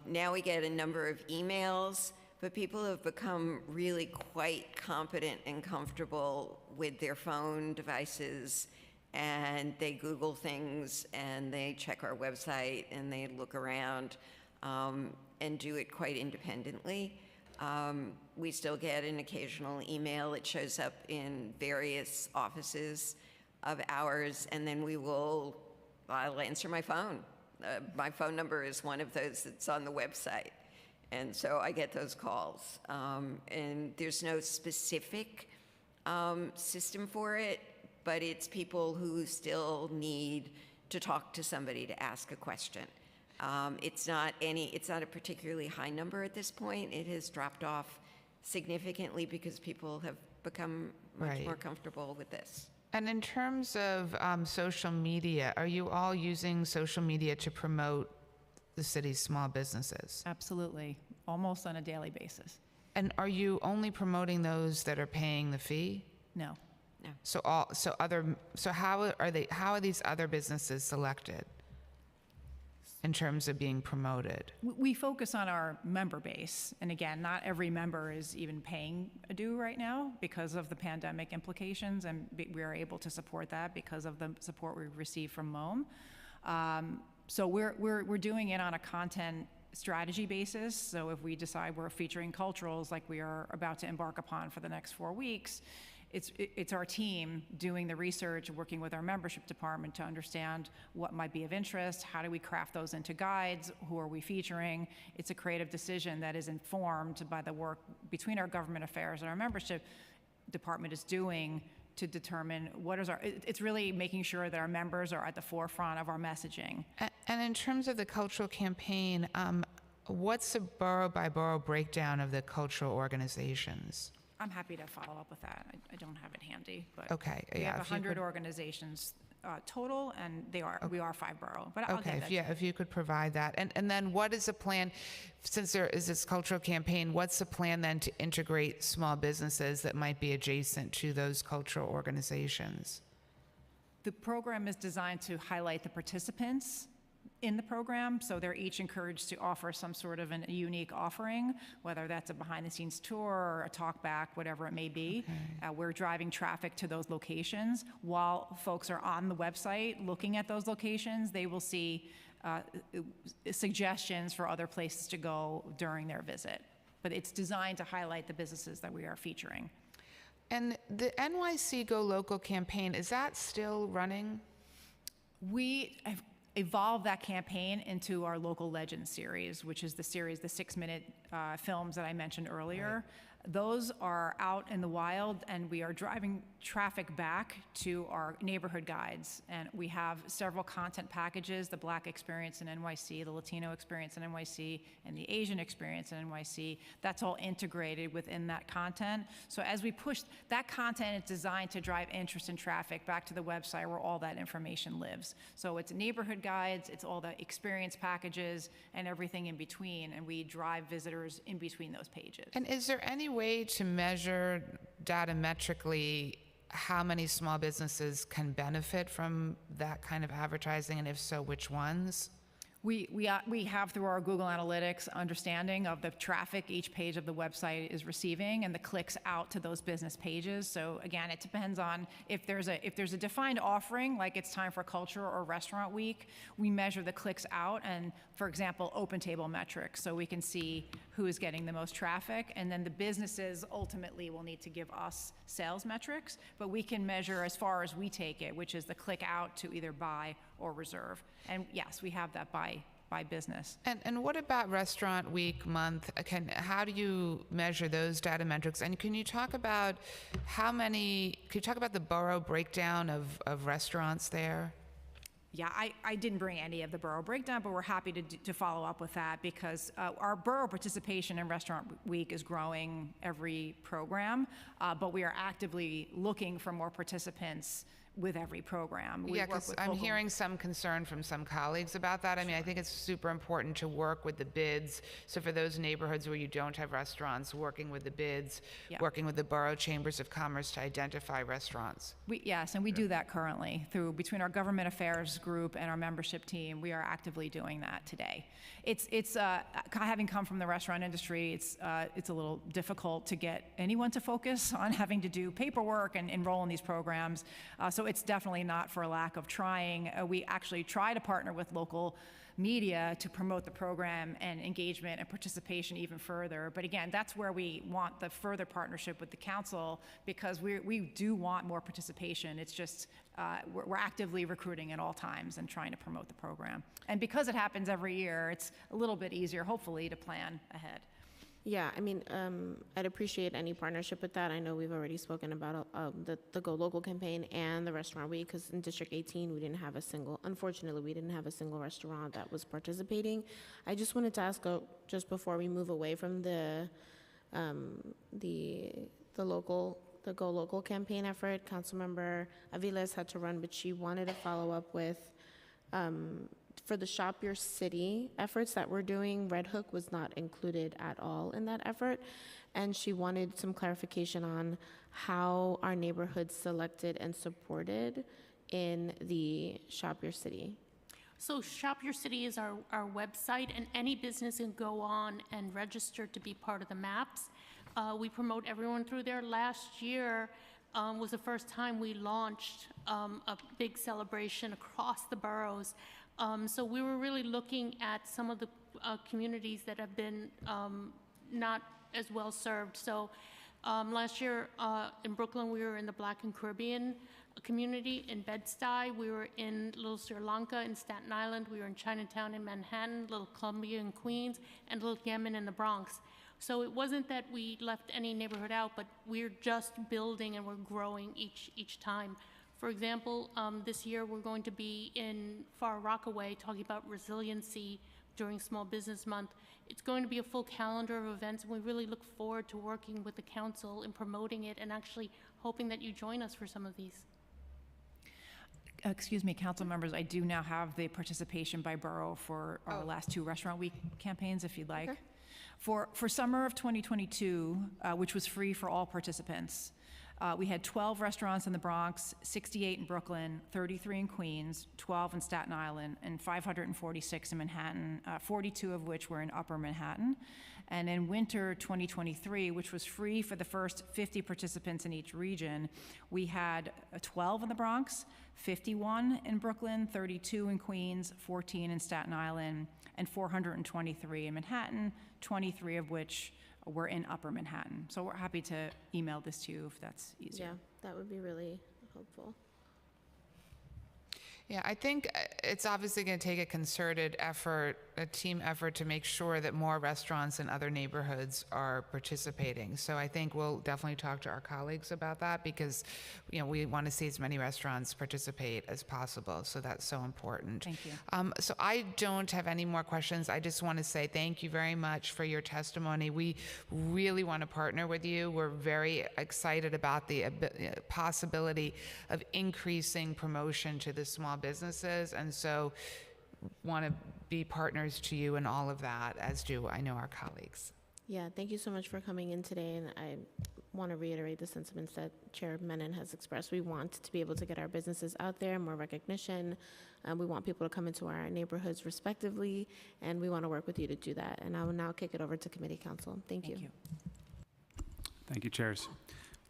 Speaker 4: Now we get a number of emails, but people have become really quite competent and comfortable with their phone devices, and they Google things, and they check our website, and they look around, and do it quite independently. We still get an occasional email. It shows up in various offices of ours, and then I'll answer my phone. My phone number is one of those that's on the website. And so I get those calls. And there's no specific system for it, but it's people who still need to talk to somebody to ask a question. It's not a particularly high number at this point. It has dropped off significantly because people have become much more comfortable with this.
Speaker 2: And in terms of social media, are you all using social media to promote the city's small businesses?
Speaker 5: Absolutely, almost on a daily basis.
Speaker 2: And are you only promoting those that are paying the fee?
Speaker 5: No.
Speaker 2: So how are these other businesses selected in terms of being promoted?
Speaker 5: We focus on our member base, and again, not every member is even paying a due right now because of the pandemic implications, and we are able to support that because of the support we receive from MOM. So we're doing it on a content strategy basis. So if we decide we're featuring culturals like we are about to embark upon for the next 4 weeks, it's our team doing the research, working with our membership department to understand what might be of interest, how do we craft those into guides, who are we featuring. It's a creative decision that is informed by the work between our government affairs and our membership department is doing to determine what is it's really making sure that our members are at the forefront of our messaging.
Speaker 2: And in terms of the cultural campaign, what's a borough-by-borough breakdown of the cultural organizations?
Speaker 5: I'm happy to follow up with that. I don't have it handy, but
Speaker 2: Okay,
Speaker 5: we
Speaker 2: yeah,
Speaker 5: have
Speaker 2: if you
Speaker 5: 100
Speaker 2: could-
Speaker 5: organizations total, and we are 5-borough. But I'll
Speaker 2: Okay,
Speaker 5: get that.
Speaker 2: if you could provide that. And then what is the plan, since there is this cultural campaign, what's the plan then to integrate small businesses that might be adjacent to those cultural organizations?
Speaker 5: The program is designed to highlight the participants in the program, so they're each encouraged to offer some sort of a unique offering, whether that's a behind-the-scenes tour or a talk back, whatever it may be. We're driving traffic to those locations. While folks are on the website looking at those locations, they will see suggestions for other places to go during their visit. But it's designed to highlight the businesses that we are featuring.
Speaker 2: And the NYC Go Local campaign, is that still running?
Speaker 5: We have evolved that campaign into our Local Legends series, which is the series, the 6-minute films that I mentioned earlier. Those are out in the wild, and we are driving traffic back to our neighborhood guides. And we have several content packages, the Black experience in NYC, the Latino experience in NYC, and the Asian experience in NYC. That's all integrated within that content. So as we push, that content is designed to drive interest and traffic back to the website where all that information lives. So it's neighborhood guides, it's all the experience packages, and everything in between, and we drive visitors in between those pages.
Speaker 2: And is there any way to measure datametrically how many small businesses can benefit from that kind of advertising, and if so, which ones?
Speaker 5: We have, through our Google Analytics, understanding of the traffic each page of the website is receiving and the clicks out to those business pages. So again, it depends on if there's a defined offering, like it's time for culture or restaurant week, we measure the clicks out and, for example, open table metrics, so we can see who is getting the most traffic, and then the businesses ultimately will need to give us sales metrics, but we can measure as far as we take it, which is the click out to either buy or reserve. And yes, we have that by business.
Speaker 2: And what about Restaurant Week month? How do you measure those data metrics? And can you talk about the borough breakdown of restaurants there?
Speaker 5: Yeah, I didn't bring any of the borough breakdown, but we're happy to follow up with that because our borough participation in Restaurant Week is growing every program, but we are actively looking for more participants with every program.
Speaker 2: Yeah, because I'm hearing some concern from some colleagues about that. I mean, I think it's super important to work with the bids. So for those neighborhoods where you don't have restaurants, working with the bids, working with the borough chambers of commerce to identify restaurants.
Speaker 5: Yes, and we do that currently between our government affairs group and our membership team. We are actively doing that today. It's having come from the restaurant industry, it's a little difficult to get anyone to focus on having to do paperwork and enroll in these programs. So it's definitely not for a lack of trying. We actually try to partner with local media to promote the program and engagement and participation even further. But again, that's where we want the further partnership with the council because we do want more participation. It's just we're actively recruiting at all times and trying to promote the program. And because it happens every year, it's a little bit easier, hopefully, to plan ahead.
Speaker 1: Yeah, I mean, I'd appreciate any partnership with that. I know we've already spoken about the Go Local campaign and the Restaurant Week, because in District 18, unfortunately, we didn't have a single restaurant that was participating. I just wanted to ask, just before we move away from the Go Local campaign effort, Councilmember Aviles had to run, but she wanted to follow up with, for the Shop Your City efforts that we're doing, Red Hook was not included at all in that effort. And she wanted some clarification on how our neighborhoods selected and supported in the Shop Your City.
Speaker 6: So Shop Your City is our website, and any business can go on and register to be part of the maps. We promote everyone through there. Last year was the first time we launched a big celebration across the boroughs. So we were really looking at some of the communities that have been not as well served. So Last year in Brooklyn, we were in the Black and Caribbean community. In Bed-Stuy, we were in Little Sri Lanka in Staten Island. We were in Chinatown in Manhattan, Little Columbia in Queens, and Little Yemen in the Bronx. So it wasn't that we left any neighborhood out, but we're just building and we're growing each time. For example, this year we're going to be in Far Rockaway talking about resiliency during Small Business Month. It's going to be a full calendar of events, and we really look forward to working with the council in promoting it and actually hoping that you join us for some of these.
Speaker 5: Excuse me, council members, I do now have the participation by borough for our last 2 Restaurant Week campaigns, if you'd like.
Speaker 1: Okay.
Speaker 5: For summer of 2022, which was free for all participants, we had 12 restaurants in the Bronx, 68 in Brooklyn, 33 in Queens, 12 in Staten Island, and 546 in Manhattan, 42 of which were in Upper Manhattan. And in winter 2023, which was free for the first 50 participants in each region, we had 12 in the Bronx, 51 in Brooklyn, 32 in Queens, 14 in Staten Island, and 423 in Manhattan, 23 of which were in Upper Manhattan. So we're happy to email this to you if that's easier.
Speaker 1: Yeah, that would be really helpful.
Speaker 2: Yeah, I think it's obviously going to take a concerted effort, a team effort to make sure that more restaurants in other neighborhoods are participating. So I think we'll definitely talk to our colleagues about that because, you know, we want to see as many restaurants participate as possible. So that's so important.
Speaker 5: Thank you.
Speaker 2: So I don't have any more questions. I just want to say thank you very much for your testimony. We really want to partner with you. We're very excited about the possibility of increasing promotion to the small businesses, and so want to be partners to you in all of that, as do I know our colleagues.
Speaker 1: Yeah, thank you so much for coming in today, and I want to reiterate the sentiments that Chair Menon has expressed. We want to be able to get our businesses out there, more recognition. We want people to come into our neighborhoods respectively, and we want to work with you to do that. And I will now kick it over to Committee Council. Thank you.
Speaker 3: Thank you, chairs.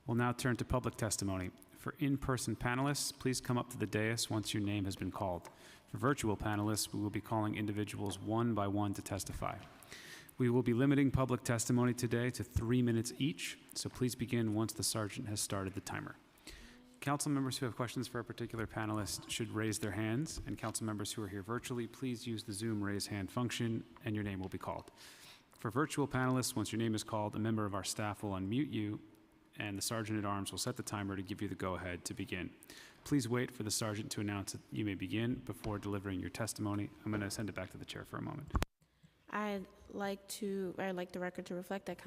Speaker 3: We'll now turn to public testimony. For in-person panelists, please come up to the dais once your name has been called. For virtual panelists, we will be calling individuals one by one to testify. We will be limiting public testimony today to 3 minutes each, so please begin once the sergeant has started the timer. Council members who have questions for a particular panelist should raise their hands, and council members who are here virtually, please use the Zoom raise hand function and your name will be called. For virtual panelists, once your name is called, a member of our staff will unmute you and the Sergeant at Arms will set the timer to give you the go-ahead to begin. Please wait for the Sergeant to announce that you may begin before delivering your testimony. I'm going to send it back to the chair for a moment.
Speaker 1: I'd like the record to reflect that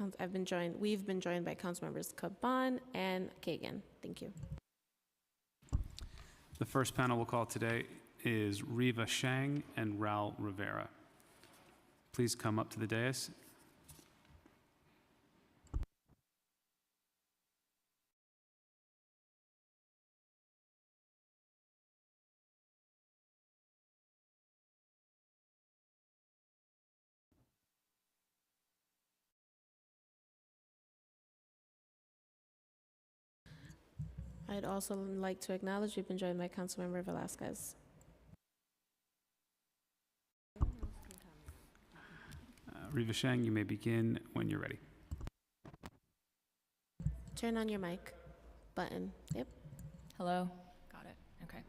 Speaker 1: we've been joined by council members Caban and Kagan. Thank you.
Speaker 3: The first panel we'll call today is Riva Shang and Raul Rivera. Please come up to the dais.
Speaker 1: I'd also like to acknowledge we've been joined by Councilmember Velasquez.
Speaker 3: Riva Shang, you may begin when you're ready.
Speaker 1: Turn on your mic button. Yep.
Speaker 9: Hello. Got it. Okay.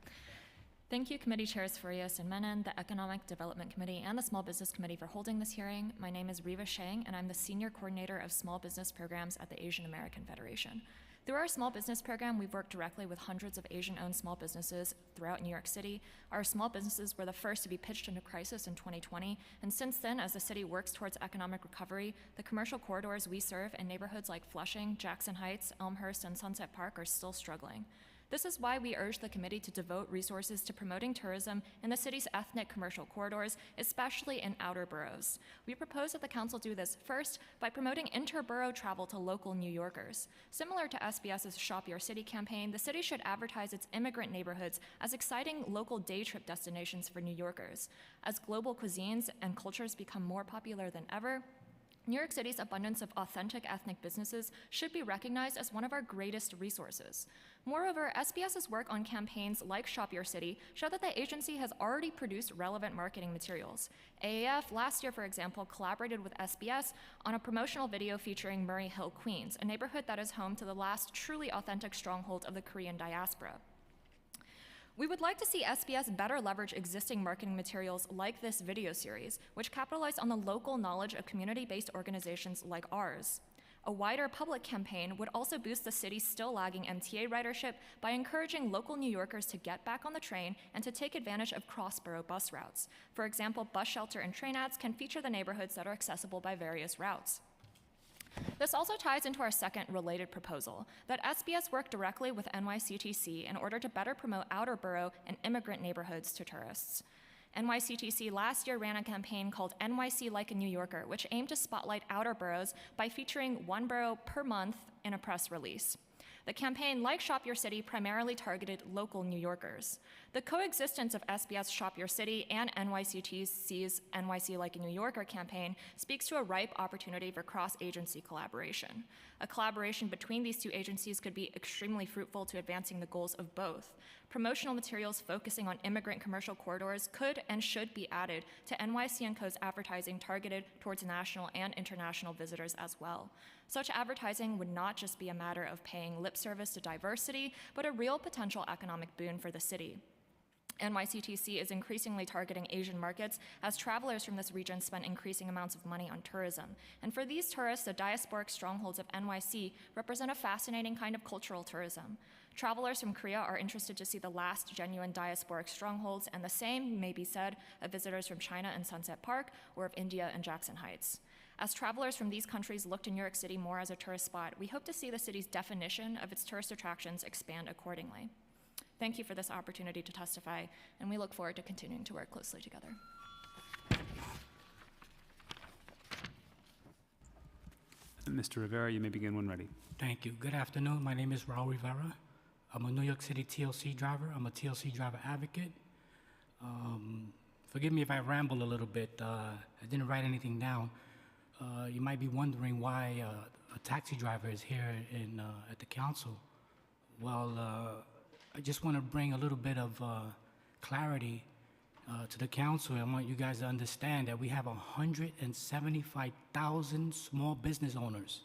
Speaker 9: Thank you, Committee Chairs Farias and Menon, the Economic Development Committee, and the Small Business Committee for holding this hearing. My name is Riva Shang, and I'm the Senior Coordinator of Small Business Programs at the Asian American Federation. Through our small business program, we've worked directly with hundreds of Asian-owned small businesses throughout New York City. Our small businesses were the first to be pitched into crisis in 2020, and since then, as the city works towards economic recovery, the commercial corridors we serve in neighborhoods like Flushing, Jackson Heights, Elmhurst, and Sunset Park are still struggling. This is why we urge the committee to devote resources to promoting tourism in the city's ethnic commercial corridors, especially in outer boroughs. We propose that the council do this first by promoting inter-borough travel to local New Yorkers. Similar to SBS's Shop Your City campaign, the city should advertise its immigrant neighborhoods as exciting local day trip destinations for New Yorkers. As global cuisines and cultures become more popular than ever, New York City's abundance of authentic ethnic businesses should be recognized as one of our greatest resources. Moreover, SBS's work on campaigns like Shop Your City show that the agency has already produced relevant marketing materials. AAF last year, for example, collaborated with SBS on a promotional video featuring Murray Hill, Queens, a neighborhood that is home to the last truly authentic stronghold of the Korean diaspora. We would like to see SBS better leverage existing marketing materials like this video series, which capitalize on the local knowledge of community-based organizations like ours. A wider public campaign would also boost the city's still lagging MTA ridership by encouraging local New Yorkers to get back on the train and to take advantage of cross-borough bus routes. For example, bus shelter and train ads can feature the neighborhoods that are accessible by various routes. This also ties into our second related proposal, that SBS work directly with NYCTC in order to better promote outer borough and immigrant neighborhoods to tourists. NYCTC last year ran a campaign called NYC Like a New Yorker, which aimed to spotlight outer boroughs by featuring one borough per month in a press release. The campaign, like Shop Your City, primarily targeted local New Yorkers. The coexistence of SBS Shop Your City and NYCTC's NYC Like a New Yorker campaign speaks to a ripe opportunity for cross-agency collaboration. A collaboration between these two agencies could be extremely fruitful to advancing the goals of both. Promotional materials focusing on immigrant commercial corridors could and should be added to NYC&Co's advertising targeted towards national and international visitors as well. Such advertising would not just be a matter of paying lip service to diversity, but a real potential economic boon for the city. NYCTC is increasingly targeting Asian markets as travelers from this region spend increasing amounts of money on tourism. And for these tourists, the diasporic strongholds of NYC represent a fascinating kind of cultural tourism. Travelers from Korea are interested to see the last genuine diasporic strongholds, and the same may be said of visitors from China and Sunset Park or of India and Jackson Heights. As travelers from these countries look to New York City more as a tourist spot, we hope to see the city's definition of its tourist attractions expand accordingly. Thank you for this opportunity to testify, and we look forward to continuing to work closely together.
Speaker 3: Mr. Rivera, you may begin when ready.
Speaker 10: Thank you. Good afternoon. My name is Raul Rivera. I'm a New York City TLC driver. I'm a TLC driver advocate. Forgive me if I ramble a little bit. I didn't write anything down. You might be wondering why a taxi driver is here at the council. Well, I just want to bring a little bit of clarity to the council. I want you guys to understand that we have 175,000 small business owners.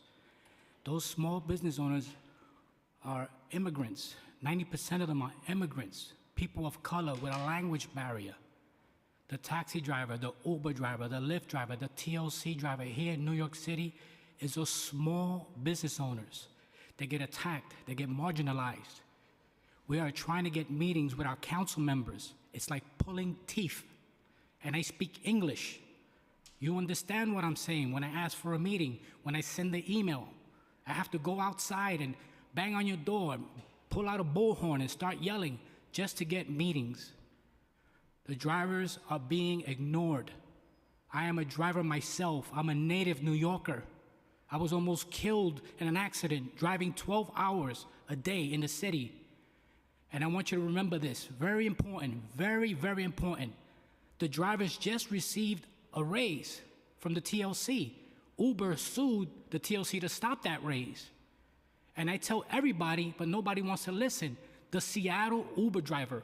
Speaker 10: Those small business owners are immigrants. 90% of them are immigrants, people of color with a language barrier. The taxi driver, the Uber driver, the Lyft driver, the TLC driver here in New York City is those small business owners. They get attacked, they get marginalized. We are trying to get meetings with our council members. It's like pulling teeth. And I speak English. You understand what I'm saying when I ask for a meeting, when I send the email. I have to go outside and bang on your door, pull out a bullhorn and start yelling just to get meetings. The drivers are being ignored. I am a driver myself. I'm a native New Yorker. I was almost killed in an accident driving 12 hours a day in the city. And I want you to remember this, very important, very, very important. The drivers just received a raise from the TLC. Uber sued the TLC to stop that raise. And I tell everybody, but nobody wants to listen, the Seattle Uber driver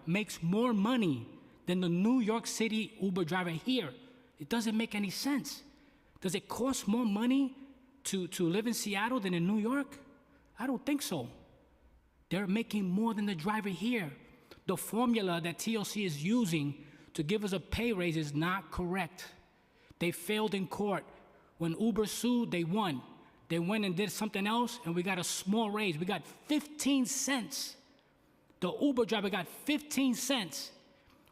Speaker 10: makes more money than the New York City Uber driver here. It doesn't make any sense. Does it cost more money to live in Seattle than in New York? I don't think so. They're making more than the driver here. The formula that TLC is using to give us a pay raise is not correct. They failed in court. When Uber sued, they won. They went and did something else, and we got a small raise. We got 15 cents. The Uber driver got 15 cents.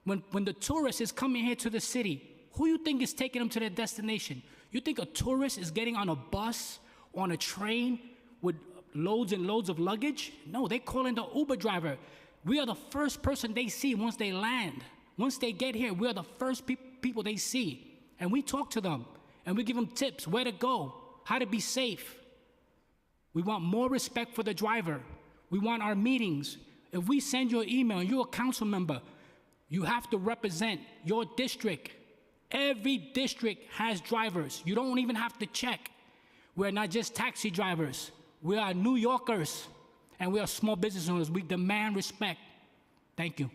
Speaker 10: When the tourist is coming here to the city, who you think is taking them to their destination? You think a tourist is getting on a bus, on a train with loads and loads of luggage? No, they call in the Uber driver. We are the first person they see once they land. Once they get here, we are the first people they see. And we talk to them, and we give them tips, where to go, how to be safe. We want more respect for the driver. We want our meetings. If we send you an email and you're a council member, you have to represent your district Every district has drivers. You don't even have to check. We're not just taxi drivers. We are New Yorkers, and we are small business owners. We demand respect. Thank you.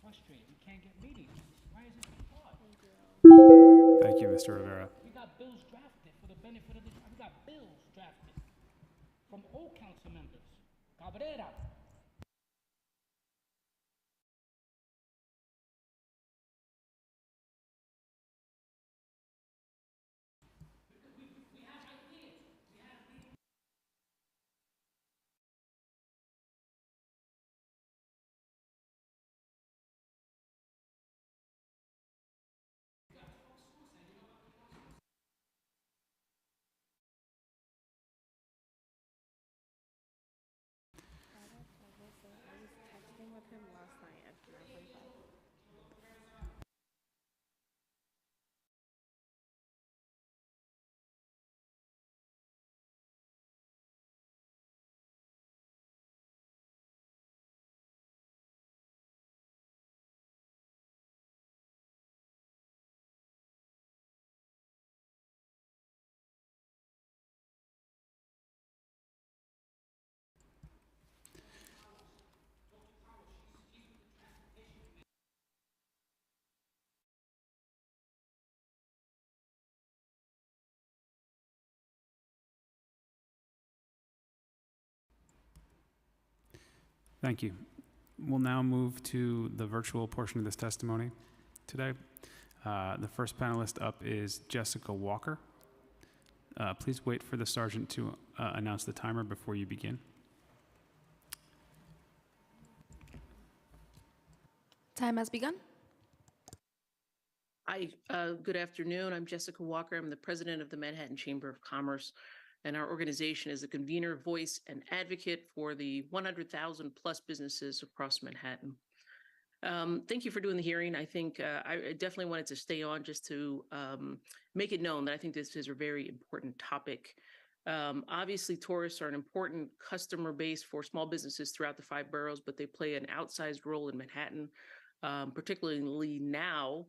Speaker 10: Frustrated. We can't get meetings. Why is it so hard?
Speaker 3: Thank you, Mr. Rivera.
Speaker 10: We got bills drafted for the benefit of the. We got bills drafted from all council members. Cabrera.
Speaker 3: Thank you. We'll now move to the virtual portion of this testimony today. The first panelist up is Jessica Walker. Please wait for the sergeant to announce the timer before you begin.
Speaker 11: Time has begun.
Speaker 12: Hi, good afternoon. I'm Jessica Walker. I'm the president of the Manhattan Chamber of Commerce, and our organization is a convener, voice, and advocate for the 100,000 plus businesses across Manhattan. Thank you for doing the hearing. I think I definitely wanted to stay on just to make it known that I think this is a very important topic. Obviously, tourists are an important customer base for small businesses throughout the 5 boroughs, but they play an outsized role in Manhattan, particularly now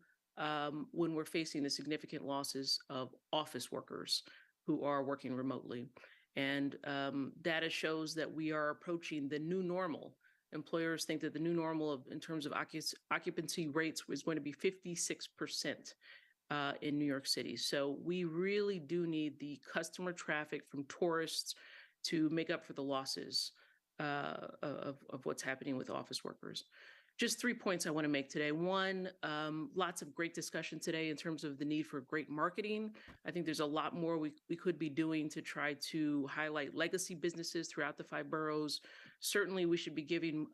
Speaker 12: when we're facing the significant losses of office workers who are working remotely. And data shows that we are approaching the new normal. Employers think that the new normal in terms of occupancy rates is going to be 56% in New York City. So we really do need the customer traffic from tourists to make up for the losses of what's happening with office workers. Just 3 points I want to make today. One, lots of great discussion today in terms of the need for great marketing. I think there's a lot more we could be doing to try to highlight legacy businesses throughout the 5 boroughs. Certainly, we should be giving,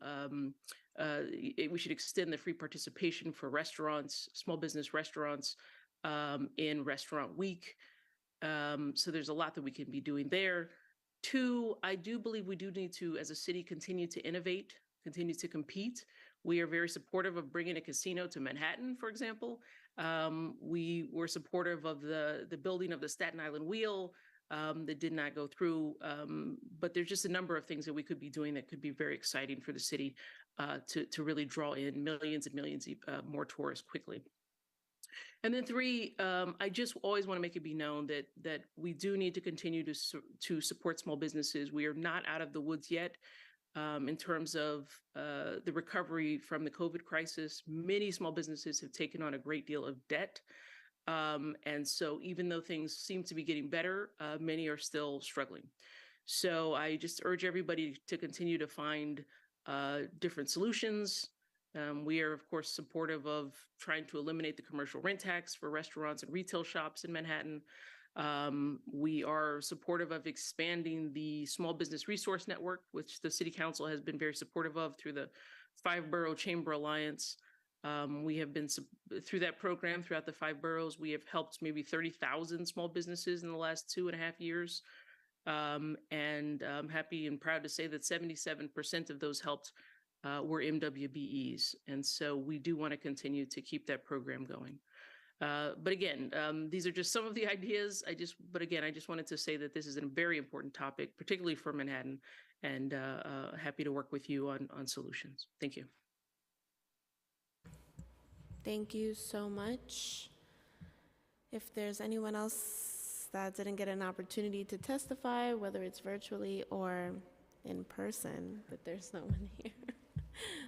Speaker 12: we should extend the free participation for restaurants, small business restaurants in Restaurant Week. So there's a lot that we can be doing there. 2, I do believe we do need to, as a city, continue to innovate, continue to compete. We are very supportive of bringing a casino to Manhattan, for example. We were supportive of the building of the Staten Island Wheel that did not go through. But there's just a number of things that we could be doing that could be very exciting for the city to really draw in millions and millions more tourists quickly. And then 3, I just always want to make it be known that we do need to continue to support small businesses. We are not out of the woods yet. In terms of the recovery from the COVID crisis, many small businesses have taken on a great deal of debt. And so even though things seem to be getting better, many are still struggling. So I just urge everybody to continue to find different solutions. We are, of course, supportive of trying to eliminate the commercial rent tax for restaurants and retail shops in Manhattan. We are supportive of expanding the Small Business Resource Network, which the City Council has been very supportive of through the 5 Borough Chamber Alliance. We have been, through that program, throughout the 5 boroughs, we have helped maybe 30,000 small businesses in the last 2.5 years. And I'm happy and proud to say that 77% of those helped were MWBEs. And so we do want to continue to keep that program going. But again, these are just some of the ideas. I just wanted to say that this is a very important topic, particularly for Manhattan, and happy to work with you on solutions. Thank you.
Speaker 1: Thank you so much. If there's anyone else that didn't get an opportunity to testify, whether it's virtually or in person, but there's no one here,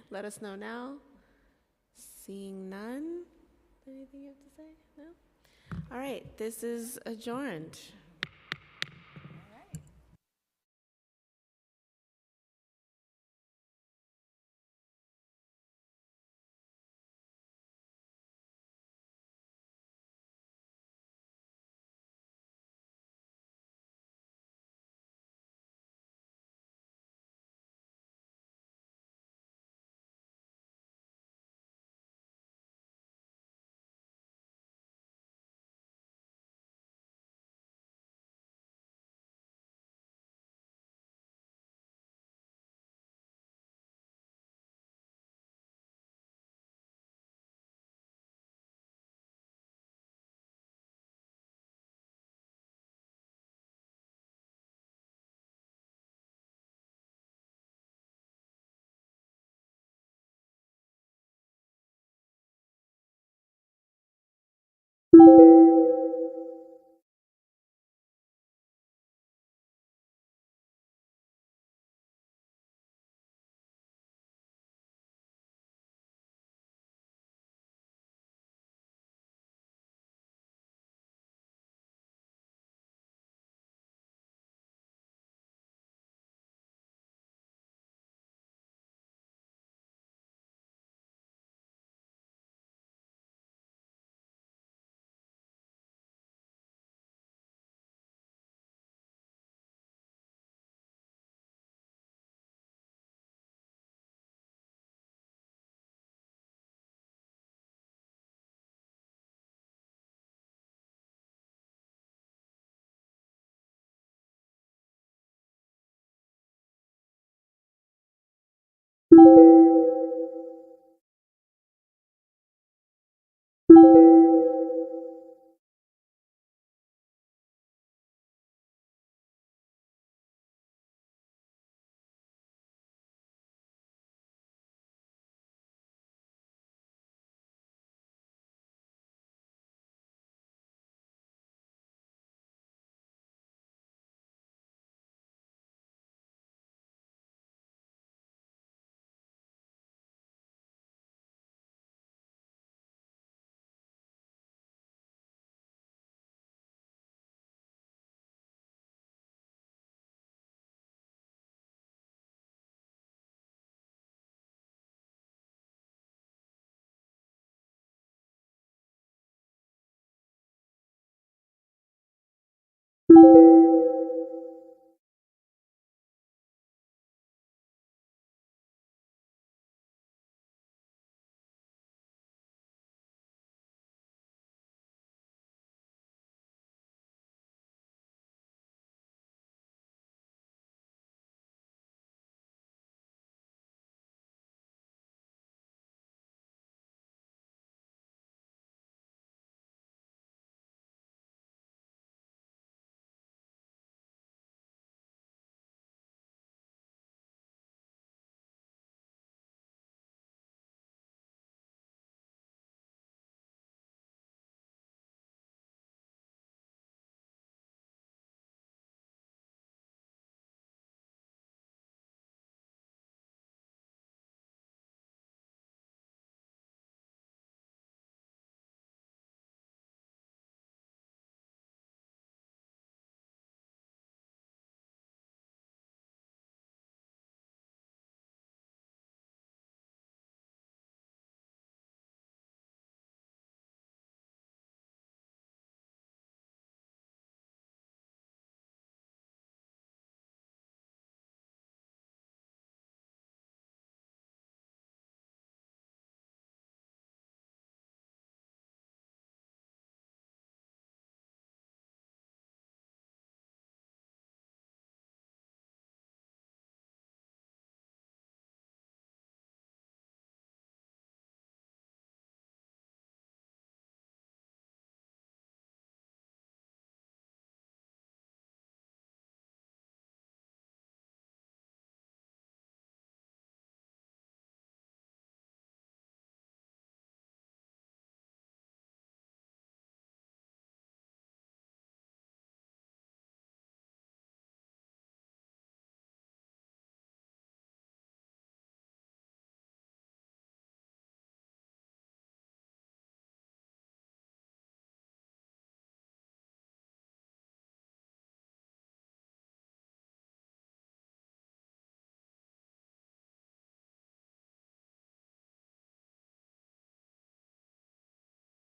Speaker 1: let us know now. Seeing none. Anything you have to say? No? All right, this is adjourned.